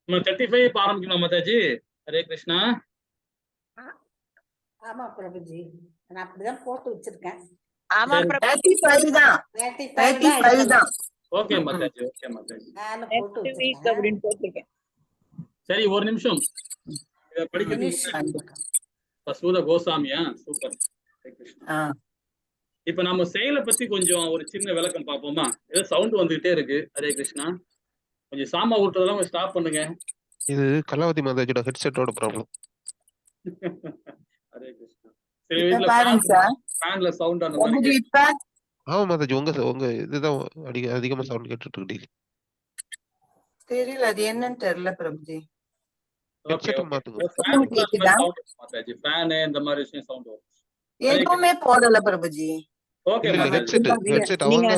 நம்ம 35 ஆரம்பிக்கணும் மாதாஜி. ஹரே கிருஷ்ணா. ஆமா பிரபுஜி, நான் அப்படிதான் போட்டு வச்சிருக்கேன். ஆமா சரி. பிரபு 35 தான். 35 தான். Okay Mataji, okay Mataji. நானும் போட்டு next week வச்சிருக்கேன். அப்படின்னு போட்டிருக்கேன். சரி, ஒரு நிமிஷம். இத படிக்கிறதுக்கு சூத கோசாமியா? சூப்பர். ஹரே கிருஷ்ணா. ஆ. இப்ப நம்ம செயலை பத்தி கொஞ்சம் ஒரு சின்ன விளக்கம் பார்ப்போமா? ஏதோ சவுண்ட் வந்துகிட்டே இருக்கு. ஹரே கிருஷ்ணா. கொஞ்சம் சாமா ஊட்டுறதெல்லாம் கொஞ்சம் ஸ்டாப் பண்ணுங்க. இது கலாவதி மாதாஜியோட ஹெட்செட்டோட ப்ராப்ளம். ஹரே கிருஷ்ணா. சரி, இப்ப வீட்ல பாருங்க சார். ஃபேன்ல சவுண்ட் அந்த மாதிரி பிரபுஜி இப்ப ஆமா மாதாஜி, உங்க இதுதான் அதிகமா சவுண்ட் கேட்டுட்டு இருக்கு. தெரியல, அது என்னன்னு தெரியல பிரபுஜி. ஹெட்செட் மாத்துங்க. மாதாஜி. ஃபேன் இந்த மாதிரி விஷயம் சவுண்ட் வரும். எதுவுமே போடல பிரபுஜி. ஓகே இல்ல மாதாஜி. ஹெட்செட் அவங்க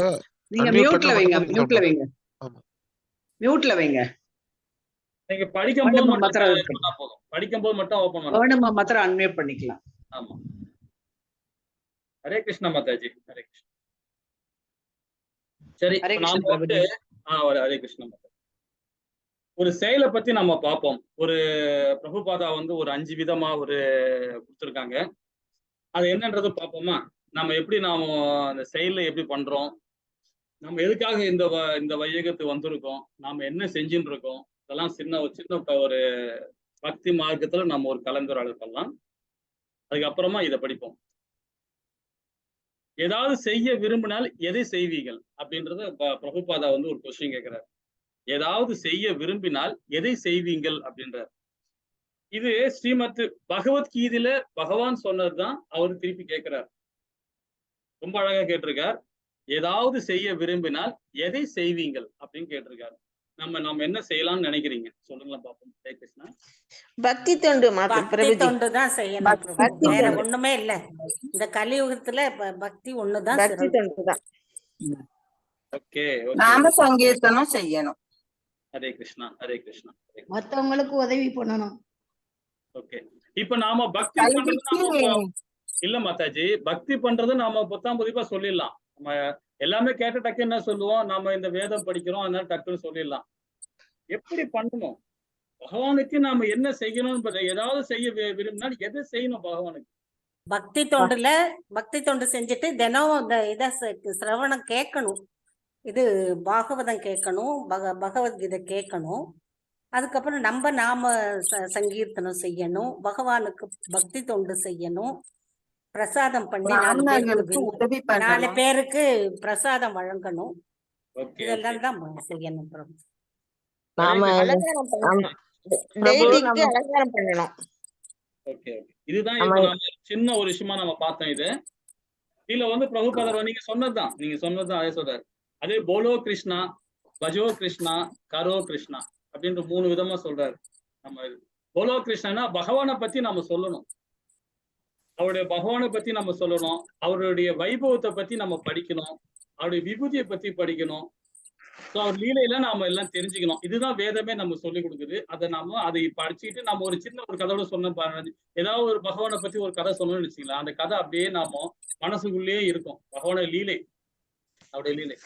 நீங்க unmute மியூட்ல பண்ணா வைங்க, மட்டும் மியூட்ல வைங்க. ஆமா. மியூட்ல வைங்க. நீங்க படிக்கும்போது வேணுமா மட்டும் மாத்திரம் open பண்ணா போதும். படிக்கும்போது மட்டும் ஓபன் பண்ணா. வேணுமா மாத்திரம் அன்மியூட் பண்ணிக்கலாம். ஆமா. ஹரே கிருஷ்ணா மாதாஜி. ஹரே கிருஷ்ணா. சரி, ஹரே நாம கிருஷ்ணா வந்து பிரபுஜி. ஹரே கிருஷ்ணா மாதாஜி. ஒரு செயலை பத்தி நம்ம பார்ப்போம். ஒரு பிரபுபாதா வந்து ஒரு 5 விதமா ஒரு கொடுத்துருக்காங்க. அது என்னன்றது பார்ப்போமா? நம்ம எப்படி அந்த செயலை எப்படி பண்றோம், நம்ம எதுக்காக இந்த வையகத்துக்கு வந்திருக்கோம், நாம என்ன செஞ்சுட்டு இருக்கோம், இதெல்லாம் சின்ன ஒரு பக்தி மார்க்கத்துல நம்ம ஒரு கலந்துரையாடல் பண்ணலாம். அதுக்கப்புறமா இதை படிப்போம். ஏதாவது செய்ய விரும்பினால் எதை செய்வீர்கள் அப்படின்றத பிரபுபாதா வந்து ஒரு கொஸ்டின் கேட்கிறார். ஏதாவது செய்ய விரும்பினால் எதை செய்வீங்கள் அப்படின்றார். இது ஸ்ரீமத் பகவத்கீதையில பகவான் சொன்னதுதான் அவரு திருப்பி கேட்கிறார். ரொம்ப அழகா கேட்டிருக்கார். ஏதாவது செய்ய விரும்பினால் எதை செய்வீங்கள் அப்படின்னு கேட்டிருக்காரு. நம்ம என்ன செய்யலாம்னு நினைக்கிறீங்க சொல்லுங்களா பாப்போம். ஹரே கிருஷ்ணா. பக்தி தொண்டு பக்தி தொண்டு தான் செய்யணும். வேற ஒண்ணுமே இல்ல. இந்த கலியுகத்துல பக்தி ஒண்ணுதான். பக்தி தொண்டு தான். ஓகே. நாம சங்கீர்த்தனம் செய்யணும். ஹரே கிருஷ்ணா. ஹரே கிருஷ்ணா. மத்தவங்களுக்கு உதவி பண்ணணும். ஓகே. இப்ப நாம பக்தி பண்றது இல்ல மாதாஜி, பக்தி பண்றது நாம பொத்தாம் பொதிப்பா சொல்லிடலாம். நம்ம எல்லாமே கேட்ட டக்கு என்ன சொல்லுவோம், நாம இந்த வேதம் படிக்கிறோம் அதனால டக்குன்னு சொல்லிடலாம். எப்படி பண்ணணும், பகவானுக்கு நாம என்ன செய்யணும்னு ஏதாவது செய்ய விரும்பினால் எதை செய்யணும் பகவானுக்கு? பக்தி தொண்டு செஞ்சுட்டு தினம் இத சிரவணம் கேட்கணும். இது பாகவதம் கேட்கணும், பகவத்கீதை கேட்கணும். அதுக்கப்புறம் நாம சங்கீர்த்தனம் செய்யணும், பகவானுக்கு பக்தி தொண்டு செய்யணும், பிரசாதம் பண்ணி 4 பேருக்கு பிரசாதம் வழங்கணும். இதெல்லாம் தான் செய்யணும். நாம அலங்காரம் பண்ணணும். இதுதான் இப்ப நாம சின்ன ஒரு விஷயமா நம்ம பார்த்தோம். இதுல வந்து பிரபுபாதர் நீங்க சொன்னதுதான் அதே சொல்றாரு. அதே போலோ கிருஷ்ணா, பஜோ கிருஷ்ணா, கரோ கிருஷ்ணா அப்படின்ற 3 விதமா சொல்றாரு. நம்ம போலோ கிருஷ்ணனா பகவானை பத்தி நம்ம சொல்லணும், அவருடைய பகவானை பத்தி நம்ம சொல்லணும், அவருடைய வைபவத்தை பத்தி நம்ம படிக்கணும், அவருடைய விபூதியை பத்தி படிக்கணும். ஸோ அவர் லீலையில நாம எல்லாம் தெரிஞ்சுக்கணும். இதுதான் வேதமே நம்ம சொல்லி கொடுக்குது. அதை படிச்சுக்கிட்டு நம்ம ஒரு சின்ன ஒரு கதையோட சொன்ன ஏதாவது ஒரு பகவானை பத்தி ஒரு கதை சொன்னோம்னு வச்சுக்கலாம், அந்த கதை அப்படியே நாம மனசுக்குள்ளேயே இருக்கும். பகவான லீலை, அவருடைய லீலை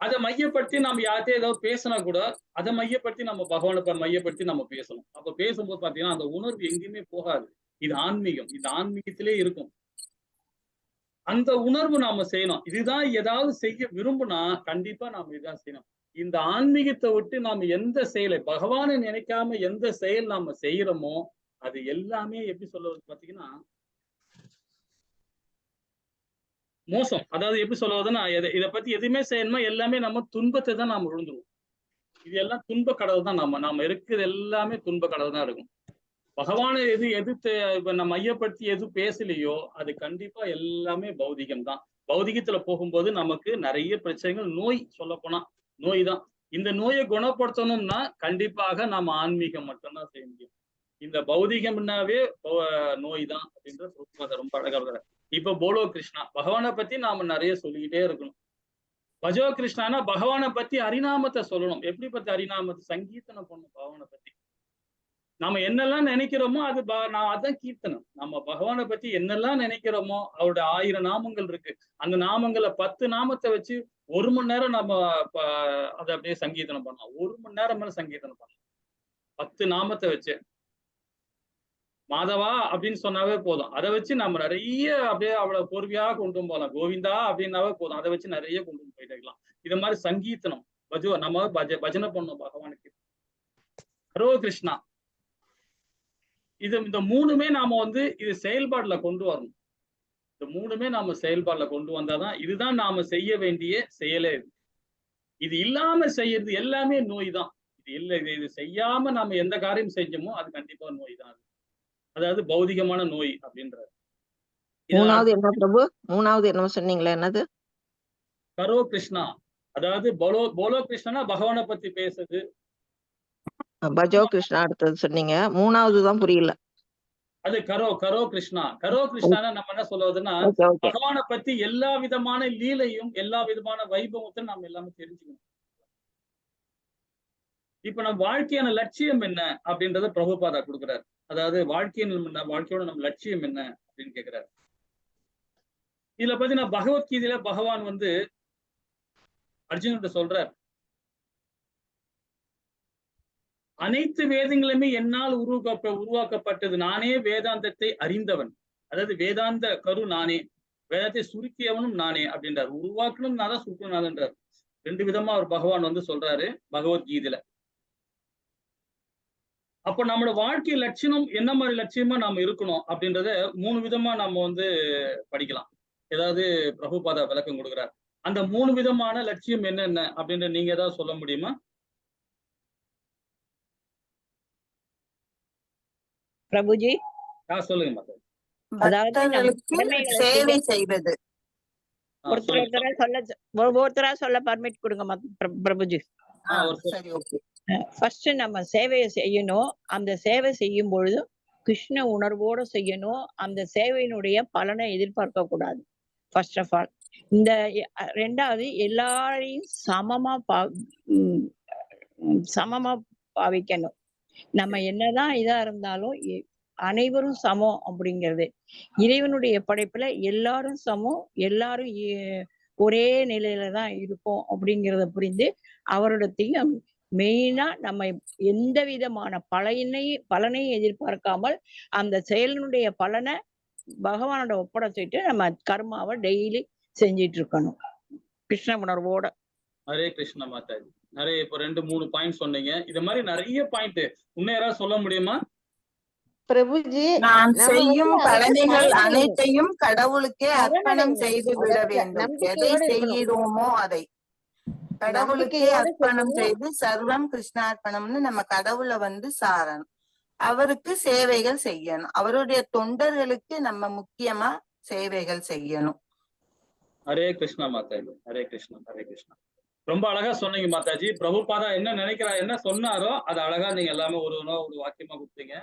அதை மையப்படுத்தி நம்ம யார்கிட்டயே ஏதாவது பேசினா கூட அதை மையப்படுத்தி நம்ம பகவானை மையப்படுத்தி நம்ம பேசணும். அப்ப பேசும்போது பாத்தீங்கன்னா அந்த உணர்வு எங்கேயுமே போகாது. இது ஆன்மீகம், இது ஆன்மீகத்திலே இருக்கும். அந்த உணர்வு நாம செய்யணும். இதுதான் ஏதாவது செய்ய விரும்புனா கண்டிப்பா நாம இதுதான் செய்யணும். இந்த ஆன்மீகத்தை விட்டு நாம எந்த செயலை பகவானை நினைக்காம எந்த செயல் நாம செய்யறோமோ அது எல்லாமே எப்படி சொல்றது பாத்தீங்கன்னா மோசம். அதாவது எப்படி சொல்றதுன்னா இதை பத்தி எதுவுமே செய்யணுமா எல்லாமே நம்ம துன்பத்தை தான் நாம விழுந்துருவோம். இது எல்லாம் துன்ப கடவுள் தான். நாம இருக்கிறது எல்லாமே துன்ப கடவுள் தான் இருக்கும். பகவானை எதிர்த்து நம்ம மையப்படுத்தி எது பேசலையோ அது கண்டிப்பா எல்லாமே பௌதிகம் தான். பௌதிகத்துல போகும்போது நமக்கு நிறைய பிரச்சனைகள், நோய், சொல்ல போனா நோய் தான். இந்த நோயை குணப்படுத்தணும்னா கண்டிப்பாக நம்ம ஆன்மீகம் மட்டும்தான் செய்ய முடியும். இந்த பௌதிகம்னாவே நோய் தான் அப்படின்ற ரொம்ப அழகா. இப்ப போலோ கிருஷ்ணா பகவானை பத்தி நாம நிறைய சொல்லிக்கிட்டே இருக்கணும். பஜோ கிருஷ்ணானா பகவானை பத்தி ஹரிநாமத்தை சொல்லணும். எப்படி பத்தி ஹரிநாமத்தை சங்கீர்த்தனம் பண்ணணும். பகவானை பத்தி நாம என்னெல்லாம் நினைக்கிறோமோ அதான் கீர்த்தனம். நம்ம பகவானை பத்தி என்னெல்லாம் நினைக்கிறோமோ அவருடைய 1000 நாமங்கள் இருக்கு. அந்த நாமங்களை 10 நாமத்தை வச்சு 1 மணி நேரம் நம்ம அதை அப்படியே சங்கீர்த்தனம் பண்ணலாம். 1 மணி நேரம் மேல சங்கீர்த்தனம் பண்ணலாம். 10 நாமத்தை வச்சு மாதவா அப்படின்னு சொன்னாவே போதும். அதை வச்சு நம்ம நிறைய அப்படியே அவ்வளவு பொறுமையாக கொண்டு போகலாம். கோவிந்தா அப்படின்னாவே போதும். அதை வச்சு நிறைய கொண்டு போயிட்டு இருக்கலாம். இது மாதிரி சங்கீதனம் நம்ம பஜனை பண்ணோம் பகவானுக்கு. ஹரோ கிருஷ்ணா. இந்த 3மே நாம இது செயல்பாடுல கொண்டு வரணும். இந்த 3மே நாம செயல்பாடுல கொண்டு வந்தாதான் இதுதான் நாம செய்ய வேண்டிய செயலே. இது இல்லாம செய்யறது எல்லாமே நோய் தான். இது செய்யாம நாம எந்த காரியம் செஞ்சோமோ அது கண்டிப்பா நோய் தான். அதாவது பௌதிகமான நோய் அப்படின்றது. 3வது என்ன பிரபு? 3வது என்ன சொன்னீங்களா? என்னது? கரோ கிருஷ்ணா. அதாவது போலோ கிருஷ்ணனா பகவானை பத்தி பேசுது. பஜோ கிருஷ்ணா அடுத்தது சொன்னீங்க. 3வது தான் புரியல. அது கரோ கிருஷ்ணா. கரோ கிருஷ்ணானா நம்ம என்ன சொல்றதுன்னா பகவானை பத்தி எல்லா விதமான லீலையும் எல்லா விதமான வைபவத்தையும் நம்ம எல்லாமே தெரிஞ்சுக்கணும். இப்ப நம்ம வாழ்க்கையான லட்சியம் என்ன அப்படின்றத பிரபுபாதா கொடுக்குறாரு. அதாவது வாழ்க்கையோட நம்ம லட்சியம் என்ன அப்படின்னு கேட்கிறாரு. இதுல பாத்தீங்கன்னா பகவத்கீதையில பகவான் அர்ஜுனன்கிட்ட சொல்றார், அனைத்து வேதங்களுமே என்னால் உருவாக்கப்பட்டது. நானே வேதாந்தத்தை அறிந்தவன். அதாவது வேதாந்த கரு நானே, வேதத்தை சுருக்கியவனும் நானே அப்படின்றார். உருவாக்கணும் நான் தான், சுருக்கணும் நான்ன்றார். 2 விதமா அவர் பகவான் சொல்றாரு பகவத்கீதையில. அப்ப நம்மளோட வாழ்க்கை லட்சியம் என்ன மாதிரி லட்சியமா நாம இருக்கணும் அப்படின்றத 3 விதமா நம்ம படிக்கலாம். ஏதாவது பிரபுபாதா விளக்கம் கொடுக்குறார். அந்த 3 விதமான லட்சியம் என்னென்ன அப்படின்ற நீங்க ஏதாவது சொல்ல முடியுமா? பிரபுஜி சொல்லுங்க மாதா. பக்தர்களுக்கு சேவை செய்வது. ஒருத்தரா சொல்ல பர்மிட் கொடுங்க பிரபுஜி. சரி, ஓகே. ஃபர்ஸ்ட் நம்ம சேவையை செய்யணும். அந்த சேவை செய்யும் பொழுது கிருஷ்ண உணர்வோட செய்யணும். அந்த சேவையினுடைய பலனை எதிர்பார்க்க கூடாது. ஃபர்ஸ்ட் ஆஃப் ஆல் இந்த 2வது எல்லாரையும் சமமா பாவிக்கணும். நம்ம என்னதான் இதா இருந்தாலும் அனைவரும் சமம் அப்படிங்கிறது. இறைவனுடைய படைப்புல எல்லாரும் சமம், எல்லாரும் ஒரே நிலையில தான் இருக்கும் அப்படிங்கிறத புரிந்து அவரிடத்தையும் மெயினா நம்ம எந்த விதமான பலனையும் எதிர்பார்க்காமல் அந்த செயலினுடைய பலனை பகவானோட ஒப்படைச்சிட்டு நம்ம கர்மாவை டெய்லி செஞ்சிட்டு இருக்கணும் கிருஷ்ண உணர்வோட. ஹரே கிருஷ்ண மாதாஜி. நிறைய இப்போ 2-3 பாயிண்ட் சொன்னீங்க. இது மாதிரி நிறைய பாயிண்ட் இன்னும் யாராவது சொல்ல முடியுமா? பிரபுஜி, நான் செய்யும் கடமைகள் அனைத்தையும் கடவுளுக்கே அர்ப்பணம் செய்து விட வேண்டும். எதை செய்கிறோமோ அதை கடவுளுக்கே அர்ப்பணம் செய்து சர்வம் கிருஷ்ணார்ப்பணம்னு நம்ம கடவுளை சாரணும். அவருக்கு சேவைகள் செய்யணும். அவருடைய தொண்டர்களுக்கு நம்ம முக்கியமா சேவைகள் செய்யணும். ஹரே கிருஷ்ணா மாதாஜி. ஹரே கிருஷ்ணா. ஹரே கிருஷ்ணா. ரொம்ப அழகா சொன்னீங்க மாதாஜி. பிரபுபாதா என்ன நினைக்கிறார், என்ன சொன்னாரோ அது அழகா நீங்க எல்லாமே ஒரு வாக்கியமா கொடுத்தீங்க.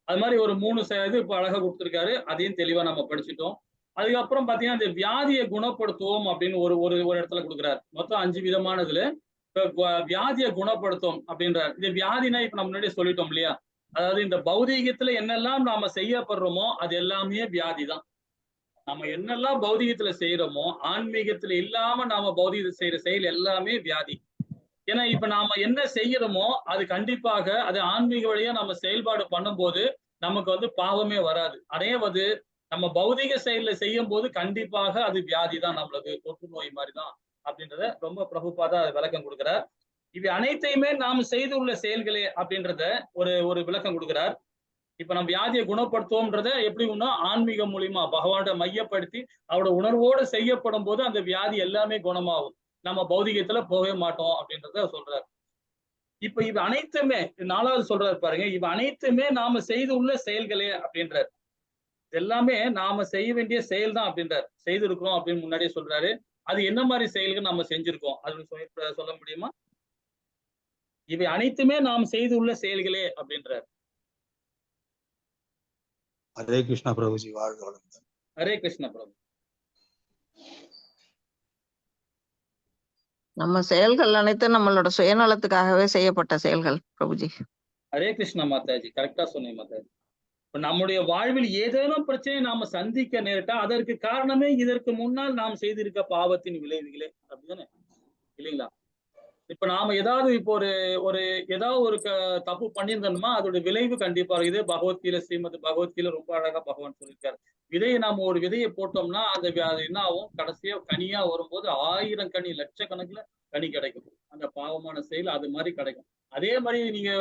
அது மாதிரி ஒரு 3 இது இப்ப அழகா கொடுத்துருக்காரு. அதையும் தெளிவா நம்ம படிச்சுட்டோம். அதுக்கப்புறம் பாத்தீங்கன்னா இந்த வியாதியை குணப்படுத்துவோம் அப்படின்னு ஒரு இடத்துல கொடுக்குறாரு. மொத்தம் 5 விதமானதுல இப்ப வியாதியை குணப்படுத்தும் அப்படின்றார். இந்த வியாதினா இப்ப நம்ம முன்னாடியே சொல்லிட்டோம் இல்லையா? அதாவது இந்த பௌதீகத்துல என்னெல்லாம் நாம செய்யப்படுறோமோ அது எல்லாமே வியாதி தான். நம்ம என்னெல்லாம் பௌதீகத்துல செய்யறோமோ ஆன்மீகத்துல இல்லாம நாம பௌதீகத்தை செய்யற செயல் எல்லாமே வியாதி. ஏன்னா இப்ப நாம என்ன செய்யறோமோ அது கண்டிப்பாக அது ஆன்மீக வழியா நம்ம செயல்பாடு பண்ணும்போது நமக்கு பாவமே வராது. அதே நம்ம பௌதிக செயல்ல செய்யும் போது கண்டிப்பாக அது வியாதி தான், நம்மளுக்கு தொற்று நோய் மாதிரி தான் அப்படின்றத ரொம்ப பிரபுபாதா விளக்கம் கொடுக்கிறார். இவை அனைத்தையுமே நாம் செய்துள்ள செயல்களே அப்படின்றத ஒரு விளக்கம் கொடுக்கிறார். இப்ப நம்ம வியாதியை குணப்படுத்துவோம்ன்றத எப்படி ஆன்மீகம் மூலியமா பகவானோட மையப்படுத்தி அவரோட உணர்வோடு செய்யப்படும் போது அந்த வியாதி எல்லாமே குணமாகும். நம்ம பௌதிகத்துல போகவே மாட்டோம் அப்படின்றத சொல்றாரு. இப்ப இவ அனைத்துமே 4வது சொல்றாரு பாருங்க, இவ அனைத்துமே நாம செய்து உள்ள செயல்களே அப்படின்றார். எல்லாமே நாம செய்ய வேண்டிய செயல் தான் அப்படின்றார். செய்திருக்கிறோம் அப்படின்னு முன்னாடியே சொல்றாரு. அது என்ன மாதிரி செயல்கள் நம்ம செஞ்சிருக்கோம் அப்படின்னு சொல்ல முடியுமா? இவை அனைத்துமே நாம் செய்து உள்ள செயல்களே அப்படின்றார். ஹரே கிருஷ்ணா பிரபுஜி. வாழ்க வளமுடன். ஹரே கிருஷ்ணா பிரபு. நம்ம செயல்கள் அனைத்தும் நம்மளோட சுயநலத்துக்காகவே செய்யப்பட்ட செயல்கள் பிரபுஜி. ஹரே கிருஷ்ணா மாதாஜி. கரெக்டா சொன்னீங்க மாதாஜி. இப்ப நம்முடைய வாழ்வில் ஏதேனும் பிரச்சனையை நாம சந்திக்க நேரிட்டா அதற்கு காரணமே இதற்கு முன்னால் நாம் செய்திருக்க பாவத்தின் விளைவுகளே அப்படிதானே இல்லைங்களா? இப்ப நாம ஏதாவது இப்போ ஒரு ஏதாவது ஒரு தப்பு பண்ணியிருந்தோம்னா அதோட விளைவு கண்டிப்பா இதே பகவத்கீதை ஸ்ரீமத் பகவத்கீதை ரொம்ப அழகா பகவான் சொல்லியிருக்காரு. விதையை நாம ஒரு விதையை போட்டோம்னா அது என்ன ஆகும், கடைசியா கனியா வரும்போது 1000 கனி லட்சக்கணக்குல கனி கிடைக்கும். அந்த பாவமான செயல் அது மாதிரி கிடைக்கும். அதே மாதிரி நீங்க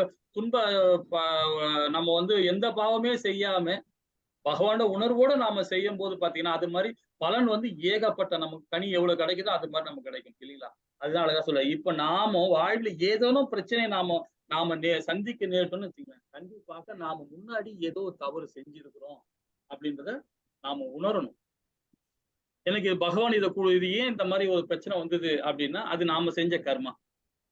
நம்ம எந்த பாவமே செய்யாம பகவான உணர்வோட நாம செய்யும் போது பாத்தீங்கன்னா அது மாதிரி பலன் ஏகப்பட்ட நமக்கு கனி எவ்வளவு கிடைக்குதோ அது மாதிரி நமக்கு கிடைக்கும் இல்லைங்களா? அதுதான் அழகா சொல்ல. இப்ப நாம வாழ்வில் ஏதோனும் பிரச்சனை நாம சந்திக்க நேரிட்டோம்னு வச்சுக்கோங்க, கண்டிப்பாக நாம முன்னாடி ஏதோ தவறு செஞ்சிருக்கிறோம் அப்படின்றத நாம உணரணும். எனக்கு பகவான் இது ஏன் இந்த மாதிரி ஒரு பிரச்சனை வந்தது அப்படின்னா அது நாம செஞ்ச கர்மா.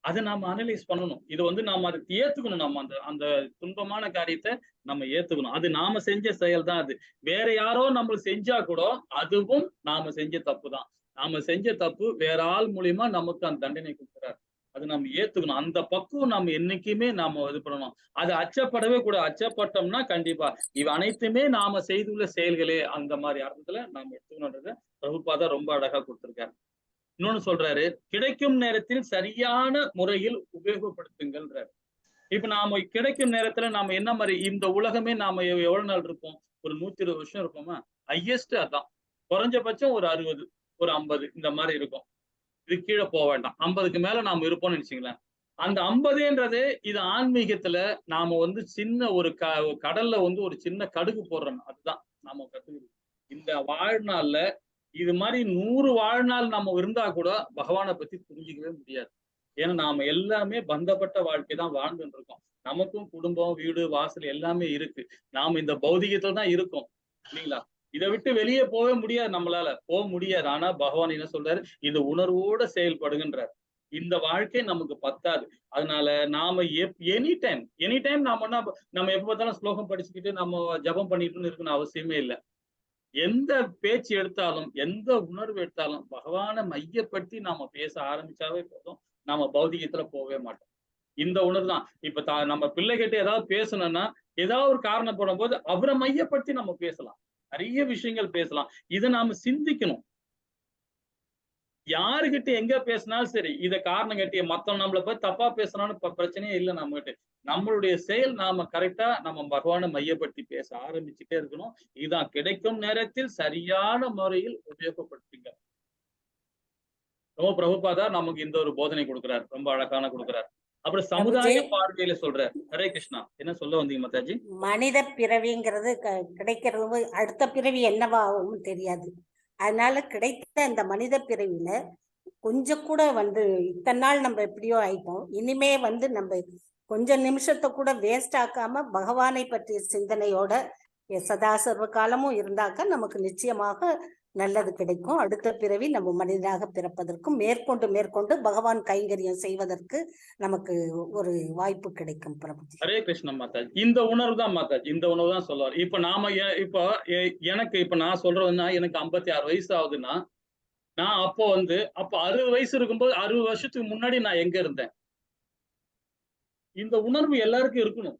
அதை நாம அனலைஸ் பண்ணணும். இது நாம அதை ஏத்துக்கணும். நம்ம அந்த துன்பமான காரியத்தை நம்ம ஏத்துக்கணும். அது நாம செஞ்ச செயல் தான். அது வேற யாரோ நம்ம செஞ்சா கூட அதுவும் நாம செஞ்ச தப்பு தான். நாம செஞ்ச தப்பு வேற ஆள் மூலியமா நமக்கு அந்த தண்டனை கொடுக்குறாரு. அது நம்ம ஏத்துக்கணும். அந்த பக்குவம் நம்ம என்னைக்குமே நாம இது பண்ணணும். அது அச்சப்படவே கூட. அச்சப்பட்டோம்னா கண்டிப்பா இவ அனைத்துமே நாம செய்துள்ள செயல்களே அந்த மாதிரி அர்த்தத்துல நாம எடுத்துக்கணுன்றத பிரபுபாதா ரொம்ப அழகா கொடுத்திருக்காரு. இன்னொன்னு சொல்றாரு, கிடைக்கும் நேரத்தில் சரியான முறையில் உபயோகப்படுத்துங்கள்ன்றாரு. இப்ப நாம கிடைக்கும் நேரத்துல நாம என்ன மாதிரி இந்த உலகமே நாம எவ்வளவு நாள் இருப்போம்? ஒரு 120 வருஷம் இருப்போமா? ஹையஸ்ட் அதான். குறைஞ்சபட்சம் ஒரு 60 ஒரு 50 இந்த மாதிரி இருக்கும். இது கீழே போக வேண்டாம். 50க்கு மேல நாம இருப்போம்னு நினைச்சுங்களேன். அந்த 50ன்றது இது ஆன்மீகத்துல நாம சின்ன ஒரு கடல்ல ஒரு சின்ன கடுகு போடுறோம். அதுதான் நாம கத்துக்கிறது. இந்த வாழ்நாள்ல இது மாதிரி 100 வாழ்நாள் நம்ம இருந்தா கூட பகவானை பத்தி புரிஞ்சிக்கவே முடியாது. ஏன்னா நாம எல்லாமே பந்தப்பட்ட வாழ்க்கை தான் வாழ்ந்துட்டு இருக்கோம். நமக்கும் குடும்பம் வீடு வாசல் எல்லாமே இருக்கு. நாம இந்த பௌதிகத்துல தான் இருக்கோம் இல்லைங்களா? இதை விட்டு வெளியே போக முடியாது, நம்மளால போக முடியாது. ஆனா பகவான் என்ன சொல்றாரு, இது உணர்வோட செயல்படுகின்றார். இந்த வாழ்க்கை நமக்கு பத்தாது. அதனால நாம எனி டைம் நம்ம எப்ப பார்த்தாலும் ஸ்லோகம் படிச்சுக்கிட்டு நம்ம ஜபம் பண்ணிட்டு இருக்கணும் அவசியமே இல்லை. எந்த பேச்சு எடுத்தாலும் எந்த உணர்வு எடுத்தாலும் பகவானை மையப்படுத்தி நாம பேச ஆரம்பிச்சாவே போதும், நாம பௌதிகத்துல போகவே மாட்டோம். இந்த உணர்வு தான். இப்ப நம்ம பிள்ளைகிட்ட ஏதாவது பேசணும்னா ஏதாவது ஒரு காரணம் போடும் போது அவரை மையப்படுத்தி நம்ம பேசலாம். நிறைய விஷயங்கள் பேசலாம். இதை நாம சிந்திக்கணும். யாருகிட்ட எங்க பேசினாலும் சரி, இதை காரணம் கட்டிய மத்தவங்க நம்மளை போய் தப்பா பேசணும்னு பிரச்சனையே இல்லை. நம்ம கிட்ட நம்மளுடைய செயல் நாம கரெக்டா நம்ம பகவானை மையப்படுத்தி பேச ஆரம்பிச்சுட்டே இருக்கணும். இதுதான் கிடைக்கும் நேரத்தில் சரியான முறையில் உபயோகப்படுத்துங்க. ரொம்ப பிரபுபாதா நமக்கு இந்த ஒரு போதனை கொடுக்குறாரு, ரொம்ப அழகான கொடுக்குறாரு. அப்புறம் சமுதாய பார்வையில சொல்றாரு. ஹரே கிருஷ்ணா, என்ன சொல்ல வந்தீங்க மாதாஜி? மனித பிறவிங்கிறது கிடைக்கிறது அடுத்த பிறவி என்னவாகும் தெரியாது. அதனால கிடைத்த அந்த மனித பிறவியில கொஞ்சம் கூட இத்தனை நாள் நம்ம எப்படியோ ஆயிட்டோம். இனிமே நம்ம கொஞ்சம் நிமிஷத்தை கூட வேஸ்ட் ஆக்காம பகவானை பற்றிய சிந்தனையோட சதா சர்வ காலமும் இருந்தாக்க நமக்கு நிச்சயமாக நல்லது கிடைக்கும். அடுத்த பிறவி நம்ம மனிதனாக பிறப்பதற்கும் மேற்கொண்டு பகவான் கைங்கரியம் செய்வதற்கு நமக்கு ஒரு வாய்ப்பு கிடைக்கும். பிரபுஜி ஹரே கிருஷ்ண மாதாஜி. இந்த உணர்வு தான் மாதாஜி, இந்த உணர்வு தான் சொல்லுவார். இப்ப நாம இப்ப நான் சொல்றதுன்னா எனக்கு 56 வயசு ஆகுதுன்னா நான் அப்போ 60 வயசு இருக்கும்போது 60 வருஷத்துக்கு முன்னாடி நான் எங்க இருந்தேன்? இந்த உணர்வு எல்லாருக்கும் இருக்கணும்.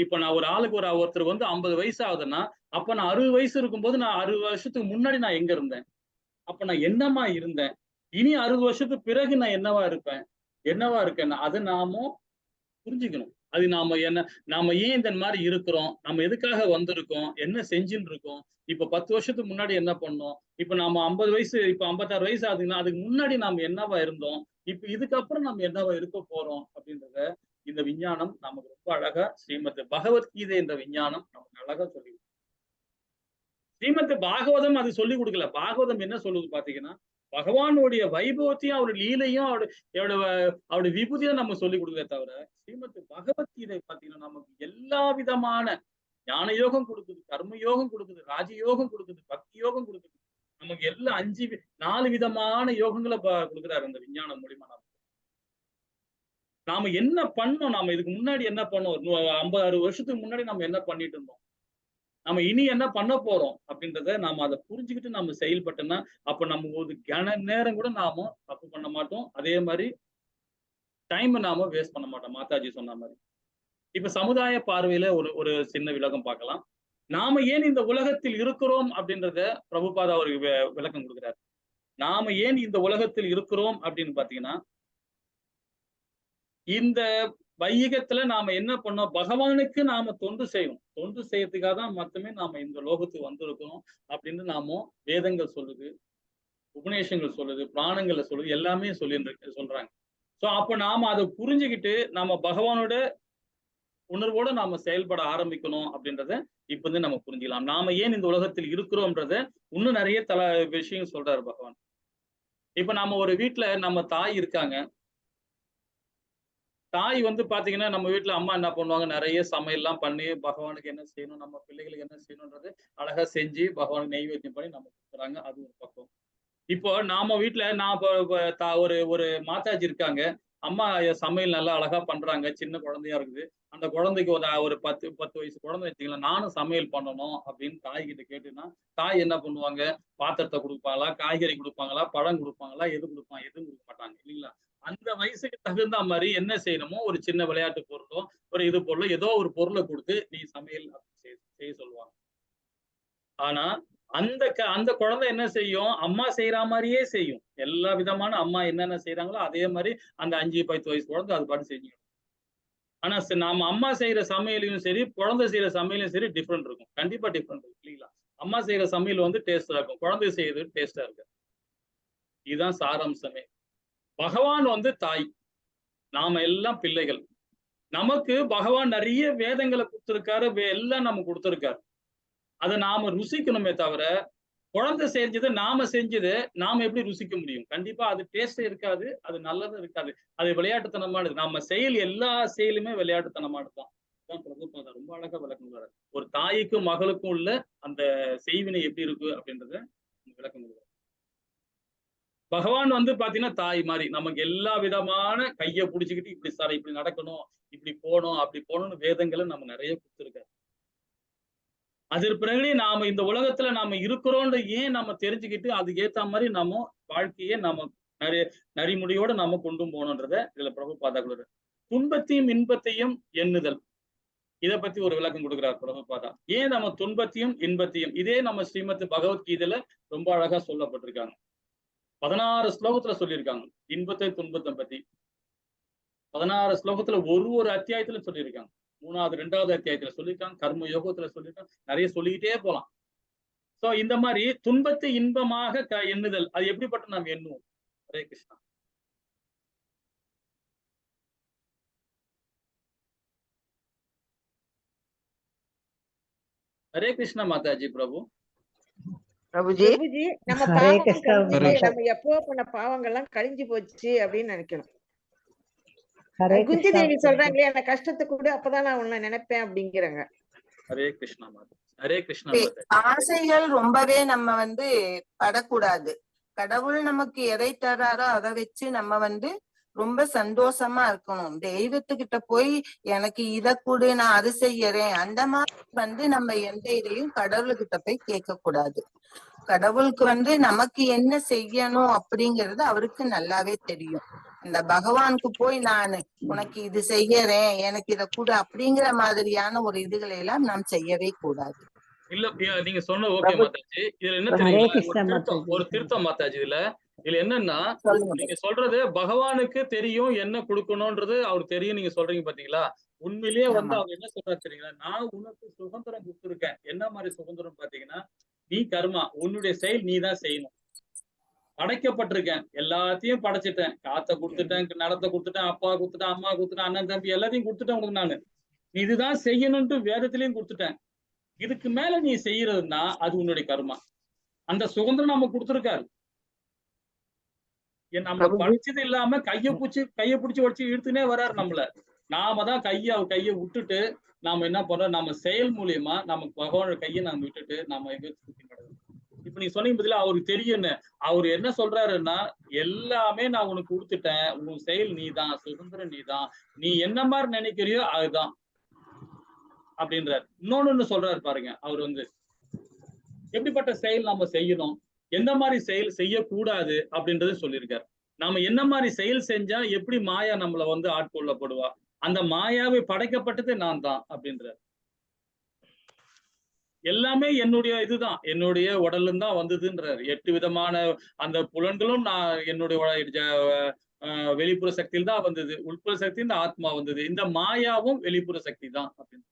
இப்ப நான் ஒரு ஆளுக்கு ஒருத்தர் 50 வயசு ஆகுதுன்னா அப்ப நான் 60 வயசு இருக்கும்போது நான் 60 வருஷத்துக்கு முன்னாடி நான் எங்க இருந்தேன்? அப்ப நான் என்னமா இருந்தேன்? இனி 60 வருஷத்துக்கு பிறகு நான் என்னவா இருக்கேன்? அதை நாம புரிஞ்சுக்கணும். அது நாம ஏன் இந்த மாதிரி இருக்கிறோம், நம்ம எதுக்காக வந்திருக்கோம், என்ன செஞ்சுட்டு இருக்கோம், இப்ப 10 வருஷத்துக்கு முன்னாடி என்ன பண்ணோம், இப்ப நாம 50 வயசு இப்ப 56 வயசு ஆகுதுன்னா அதுக்கு முன்னாடி நாம என்னவா இருந்தோம், இப்ப இதுக்கப்புறம் நம்ம என்னவா இருக்க போறோம் அப்படின்றத இந்த விஞ்ஞானம் நமக்கு ரொம்ப அழகா ஸ்ரீமத் பகவத்கீதை இந்த விஞ்ஞானம் நமக்கு அழகா சொல்லி ஸ்ரீமத் பாகவதம் அது சொல்லி கொடுக்கல. பாகவதம் என்ன சொல்லுது பாத்தீங்கன்னா பகவானுடைய வைபவத்தையும் அவருடைய லீலையும் அவருடைய விபூதியும் நம்ம சொல்லி கொடுக்கறத தவிர ஸ்ரீமத் பகவத்கீதை பாத்தீங்கன்னா நமக்கு எல்லா விதமான ஞான யோகம் கொடுக்குது, கர்ம யோகம் கொடுக்குது, ராஜயோகம் கொடுக்குது, பக்தி யோகம் கொடுக்குது. நமக்கு எல்லாம் 4 விதமான யோகங்களை கொடுக்குறாரு அந்த விஞ்ஞானம் மூலியமா. நாம என்ன பண்ணோம், நாம இதுக்கு முன்னாடி என்ன பண்ணோம், 50-60 வருஷத்துக்கு முன்னாடி நம்ம என்ன பண்ணிட்டு இருந்தோம், நம்ம இனி என்ன பண்ண போறோம் அப்படின்றத நாம அதை புரிஞ்சுக்கிட்டு நம்ம செயல்பட்டோம்னா அப்ப நம்ம ஒரு கன நேரம் கூட நாம தப்பு பண்ண மாட்டோம். அதே மாதிரி டைம் நாம வேஸ்ட் பண்ண மாட்டோம். மாதாஜி சொன்ன மாதிரி இப்ப சமுதாய பார்வையில ஒரு சின்ன விளக்கம் பார்க்கலாம். நாம ஏன் இந்த உலகத்தில் இருக்கிறோம் அப்படின்றத பிரபுபாதா அவருக்கு விளக்கம் கொடுக்குறாரு. நாம ஏன் இந்த உலகத்தில் இருக்கிறோம் அப்படின்னு பாத்தீங்கன்னா இந்த வையகத்துல நாம என்ன பண்ணோம், பகவானுக்கு நாம தொண்டு செய்யணும். தொண்டு செய்யறதுக்காக தான் மட்டுமே நாம இந்த லோகத்துக்கு வந்திருக்கோம் அப்படின்னு நாம வேதங்கள் சொல்லுது, உபநேசங்கள் சொல்லுது, புராணங்கள்ல சொல்லுது, எல்லாமே சொல்றாங்க. சோ அப்ப நாம அதை புரிஞ்சுக்கிட்டு நாம பகவானோட உணர்வோட நாம செயல்பட ஆரம்பிக்கணும் அப்படின்றத இப்ப வந்து நம்ம புரிஞ்சுக்கலாம். நாம ஏன் இந்த உலகத்தில் இருக்கிறோம்ன்றத இன்னும் நிறைய விஷயம் சொல்றாரு பகவான். இப்ப நாம ஒரு வீட்டுல நம்ம தாய் இருக்காங்க. தாய் வந்து பாத்தீங்கன்னா நம்ம வீட்டுல அம்மா என்ன பண்ணுவாங்க, நிறைய சமையல் எல்லாம் பண்ணி பகவானுக்கு என்ன செய்யணும், நம்ம பிள்ளைகளுக்கு என்ன செய்யணும்ன்றது அழகா செஞ்சு பகவானுக்கு நெய்வேத்தியம் பண்ணி நம்ம கொடுக்குறாங்க. அது ஒரு பக்கம். இப்போ நாம வீட்டுல நான் ஒரு மாதாஜி இருக்காங்க. அம்மா சமையல் நல்லா அழகா பண்றாங்க. சின்ன குழந்தையா இருக்குது. அந்த குழந்தைக்கு ஒரு 10 வயசு குழந்தை வச்சுக்கலாம், நானும் சமையல் பண்ணணும் அப்படின்னு தாய் கிட்ட கேட்டுன்னா, தாய் என்ன பண்ணுவாங்க, பாத்திரத்தை கொடுப்பாங்களா, காய்கறி கொடுப்பாங்களா, பழம் கொடுப்பாங்களா, எது கொடுப்பாங்க, எதுவும் கொடுக்க மாட்டாங்க இல்லைங்களா? அந்த வயசுக்கு தகுந்த மாதிரி என்ன செய்யணுமோ ஒரு சின்ன விளையாட்டு பொருளோ ஒரு இது பொருளோ ஏதோ ஒரு பொருளை கொடுத்து நீ சமையல் செய்ய சொல்லுவாங்க. ஆனா அந்த குழந்தை என்ன செய்யும், அம்மா செய்யற மாதிரியே செய்யும். எல்லா விதமான அம்மா என்னென்ன செய்யறாங்களோ அதே மாதிரி அந்த 5-10 வயசு குழந்தை அது பாட்டு செஞ்சுக்கணும். ஆனா நாம அம்மா செய்யற சமையலையும் சரி, குழந்தை செய்யற சமையலையும் சரி டிஃப்ரெண்ட் இருக்கும். கண்டிப்பா டிஃப்ரெண்ட் இருக்கும் இல்லைங்களா? அம்மா செய்யற சமையல் வந்து டேஸ்டா இருக்கும், குழந்தை செய்யறது டேஸ்டா இருக்கு. இதுதான் சாராம்சமே. பகவான் வந்து தாய், நாம எல்லாம் பிள்ளைகள். நமக்கு பகவான் நிறைய வேதங்களை கொடுத்திருக்காரு, எல்லாம் நம்ம கொடுத்திருக்காரு. அதை நாம ருசிக்கணுமே தவிர, குழந்தை செஞ்சது நாம செஞ்சது நாம எப்படி ருசிக்க முடியும்? கண்டிப்பா அது டேஸ்ட் இருக்காது, அது நல்லதும் இருக்காது. அது விளையாட்டுத்தனமானது. நம்ம எல்லா செயலுமே விளையாட்டுத்தனமானதுதான். பிரபுபாதர் ரொம்ப அழகா விளக்கம். ஒரு தாய்க்கும் மகளுக்கும் உள்ள அந்த செய்வினை எப்படி இருக்கு அப்படின்றத விளக்கம் கொடுக்குறாரு. பகவான் வந்து பாத்தீங்கன்னா தாய் மாதிரி நமக்கு எல்லா விதமான கையை பிடிச்சுக்கிட்டு இப்படி நடக்கணும், இப்படி போகணும், அப்படி போகணும்னு வேதங்களை நம்ம நிறைய கொடுத்துருக்காரு. அதற்கு பிறகு நாம இந்த உலகத்துல நாம இருக்கிறோம்னு ஏன் நம்ம தெரிஞ்சுக்கிட்டு அதுக்கு ஏத்த மாதிரி நம்ம வாழ்க்கையை நம்ம நரிமுடியோட நாம கொண்டு போகணுன்றத இதுல பிரபுபாதா கொடுக்குறாரு. துன்பத்தையும் இன்பத்தையும் எண்ணுதல், இதை பத்தி ஒரு விளக்கம் கொடுக்குறார் பிரபுபாதா. ஏன் நம்ம துன்பத்தையும் இன்பத்தையும், இதே நம்ம ஸ்ரீமத் பகவத்கீதையில ரொம்ப அழகா சொல்லப்பட்டிருக்காங்க. 16 ஸ்லோகத்துல சொல்லியிருக்காங்க இன்பத்தை துன்பத்தை பத்தி. 16 ஸ்லோகத்துல ஒரு அத்தியாயத்துல சொல்லியிருக்காங்க. 3வது 2வது அத்தியாயத்துல சொல்லியிருக்காங்க, கர்ம யோகத்துல சொல்லியிருக்காங்க, நிறைய சொல்லிக்கிட்டே போலாம். சோ இந்த மாதிரி துன்பத்தை இன்பமாக எண்ணுதல், அது எப்படிப்பட்ட நாம் எண்ணுவோம்? ஹரே கிருஷ்ணா. ஹரே கிருஷ்ணா மாதாஜி. பிரபு பிரபுஜி நம்ம பாவம் கழிஞ்சு, நம்ம எப்போ பண்ண பாவங்கள்லாம் கழிஞ்சு போச்சு அப்படின்னு நினைக்கணும். குந்தி தேவி சொல்றாங்களே, அந்த கஷ்டத்தை கூட அப்பதான் நான் உன்னை நினைப்பேன் அப்படிங்கிறாங்க. ஹரே கிருஷ்ணா மாதா. ஹரே கிருஷ்ணா. ஆசைகள் ரொம்பவே நம்ம வந்து படக்கூடாது. கடவுள் நமக்கு எதை தராரோ அதை வச்சு நம்ம ரொம்ப சந்தோஷமா இருக்கணும். தெய்வத்துக்கிட்ட போய் எனக்கு இதை கூடு, நான் அது செய்யறேன், அந்த மாதிரி நம்ம எந்த இதையும் கடவுள்கிட்ட போய் கேட்க கூடாது. கடவுளுக்கு நமக்கு என்ன செய்யணும் அப்படிங்கிறது அவருக்கு நல்லாவே தெரியும். இந்த பகவானுக்கு போய் நான் உனக்கு இது செய்யறேன், எனக்கு இதை கூட அப்படிங்கிற மாதிரியான ஒரு இதுகளை எல்லாம் நாம் செய்யவே கூடாது. இல்ல நீங்க சொன்ன ஓகே மாதாஜி. இதுல என்ன தெரியுமா, ஒரு திருத்தம் மாதாஜி. இதுல என்னன்னா, நீங்க சொல்றது பகவானுக்கு தெரியும் என்ன கொடுக்கணும்ன்றது அவருக்கு தெரியும் நீங்க சொல்றீங்க பாத்தீங்களா? உண்மையிலேயே அவர் என்ன சொல்றாரு தெரியுங்களா, நான் உனக்கு சுதந்திரம் கொடுத்துருக்கேன். என்ன மாதிரி சுதந்திரம் பாத்தீங்கன்னா, நீ கர்மா, உன்னுடைய செயல் நீ தான் செய்யணும். படைக்கப்பட்டிருக்கேன், எல்லாத்தையும் படைச்சிட்டேன், காத்த கொடுத்துட்டேன், நிலத்தை கொடுத்துட்டேன், அப்பா கொடுத்துட்டேன், அம்மா கொடுத்துட்டேன், அண்ணன் தம்பி எல்லாத்தையும் கொடுத்துட்டேன் உனக்கு. நானு நீ இதுதான் செய்யணும்ட்டு வேதத்திலையும் கொடுத்துட்டேன். இதுக்கு மேல நீ செய்யறதுன்னா அது உன்னுடைய கர்மா. அந்த சுதந்திரம் நம்ம கொடுத்துருக்காரு. நம்ம படிச்சது இல்லாம கையை பிடிச்சி வச்சு இழுத்துனே வர்றாரு நம்மள. நாம தான் கையை விட்டுட்டு நாம என்ன பண்றோம், நம்ம செயல் மூலியமா நம்ம பகவானோட கையை நாம விட்டுட்டு நாம எங்க இப்ப நீ சொன்னீங்க பதிலா அவருக்கு தெரியும்னு. அவரு என்ன சொல்றாருன்னா, எல்லாமே நான் உனக்கு கொடுத்துட்டேன், உன் செயல் நீதான், சுதந்திரம் நீதான், நீ என்ன மாதிரி நினைக்கிறியோ அதுதான் அப்படின்றாரு. இன்னொன்னு சொல்றாரு பாருங்க, அவர் எப்படிப்பட்ட செயல் நாம செய்யணும், எந்த மாதிரி செயல் செய்யக்கூடாது அப்படின்றது சொல்லியிருக்காரு. நாம என்ன மாதிரி செயல் செஞ்சா எப்படி மாயா நம்மள ஆட்கொள்ளப்படுவா, அந்த மாயாவை படைக்கப்பட்டது நான் தான் அப்படின்றார். எல்லாமே என்னுடைய இதுதான், என்னுடைய உடலும் தான் வந்ததுன்றாரு. 8 விதமான அந்த புலன்களும் நான் என்னுடைய வெளிப்புற சக்தியில் தான் வந்தது. உள்புற சக்தி இந்த ஆத்மா வந்தது. இந்த மாயாவும் வெளிப்புற சக்தி தான் அப்படின்னு.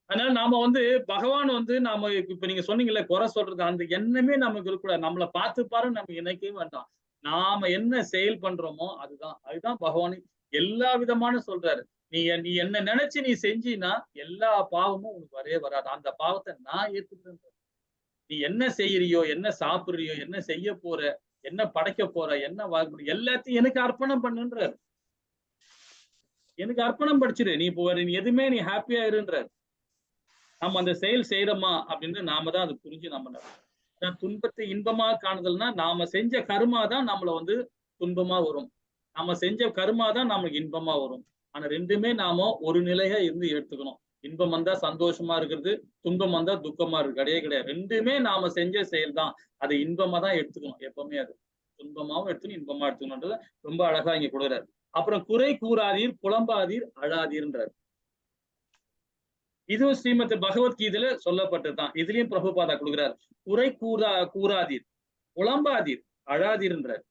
அதனால நாம வந்து பகவான் வந்து நாம இப்ப நீங்க சொன்னீங்கல்ல குறை சொல்றது, அந்த எண்ணமே நமக்கு இருக்கக்கூடாது. நம்மளை பார்த்து பாரு நம்ம நினைக்கவே வேண்டாம். நாம என்ன செயல் பண்றோமோ அதுதான் பகவான் எல்லா விதமான சொல்றாரு. நீ என்ன நினைச்சு நீ செஞ்சினா எல்லா பாவமும் உனக்கு வரவே வராது. அந்த பாவத்தை நான் ஏத்துக்கிறேன். நீ என்ன செய்யறியோ, என்ன சாப்பிடுறியோ, என்ன செய்ய போற, என்ன படைக்க போற, என்ன வாங்க எல்லாத்தையும் எனக்கு அர்ப்பணம் பண்ணுன்றாரு. எனக்கு அர்ப்பணம் படிச்சிரு. நீ எதுவுமே நீ ஹாப்பியா இருன்றாரு. நம்ம அந்த செயல் செய்யறோமா அப்படின்னு நாம தான் அது புரிஞ்சு நம்ம துன்பத்தை இன்பமா காணுதல்னா நாம செஞ்ச கர்மா தான் நம்மள வந்து துன்பமா வரும். நம்ம செஞ்ச கர்மா தான் நமக்கு இன்பமா வரும். ஆனா ரெண்டுமே நாம ஒரு நிலையா இருந்து எடுத்துக்கணும். இன்பம் வந்தா சந்தோஷமா இருக்கிறது, துன்பம் வந்தா துக்கமா இருக்கு. கிடையாது. ரெண்டுமே நாம செஞ்ச செயல் தான். அதை இன்பமா தான் எடுத்துக்கணும். எப்பவுமே அது துன்பமாவும் எடுத்துக்கணும், இன்பமா எடுத்துக்கணும்ன்றது ரொம்ப அழகா இங்க கொடுக்குறாரு. அப்புறம் குறை கூறாதீர், புலம்பாதீர், அழாதீர்ன்றார். இதுவும் ஸ்ரீமத் பகவத்கீதையில சொல்லப்பட்டதுதான். இதுலயும் பிரபுபாதா கொடுக்குறாரு. குறை கூறாதீர், புலம்பாதீர், அழாதீர்ன்றார்.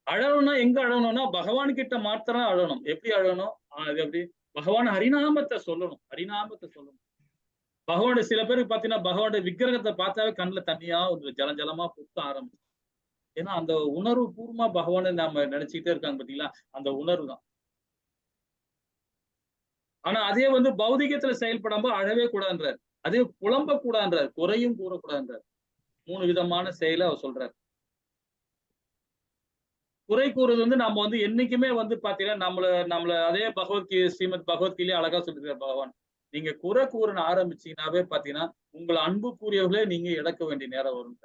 அழணும்னா எங்க அழணும்னா பகவான் கிட்ட மாத்திரம் அழணும். எப்படி அழணும்? அது எப்படி? பகவான் ஹரிநாமத்தை சொல்லணும். ஹரிநாமத்தை சொல்லணும். பகவான் சில பேருக்கு பாத்தீங்கன்னா பகவானுடைய விக்கிரகத்தை பார்த்தாவே கண்ணுல தண்ணியா ஒரு ஜலமா புத்த ஆரம்பிச்சு. ஏன்னா அந்த உணர்வு பூர்வமா பகவானை நாம நினைச்சுக்கிட்டே இருக்காங்க பாத்தீங்களா, அந்த உணர்வு தான். ஆனா அதே வந்து பௌதிகத்துல செயல்படாம அழவே கூடாதுன்றார். அதே புலம்ப கூடாதுன்றார், குறையும் கூறக்கூடாதுன்றார். 3 விதமான செயலை அவர் சொல்றாரு. குறை கூறுறது வந்து நம்ம வந்து என்னைக்குமே வந்து பாத்தீங்கன்னா நம்மள அதே ஸ்ரீமத் பகவத்கீதையிலே அழகா சொல்லிருக்காரு பகவான். நீங்க குறை கூறன்னு ஆரம்பிச்சீங்கன்னாவே பாத்தீங்கன்னா உங்களை அன்புக்குரியவர்களே நீங்க இழக்க வேண்டிய நேரம் வரும்.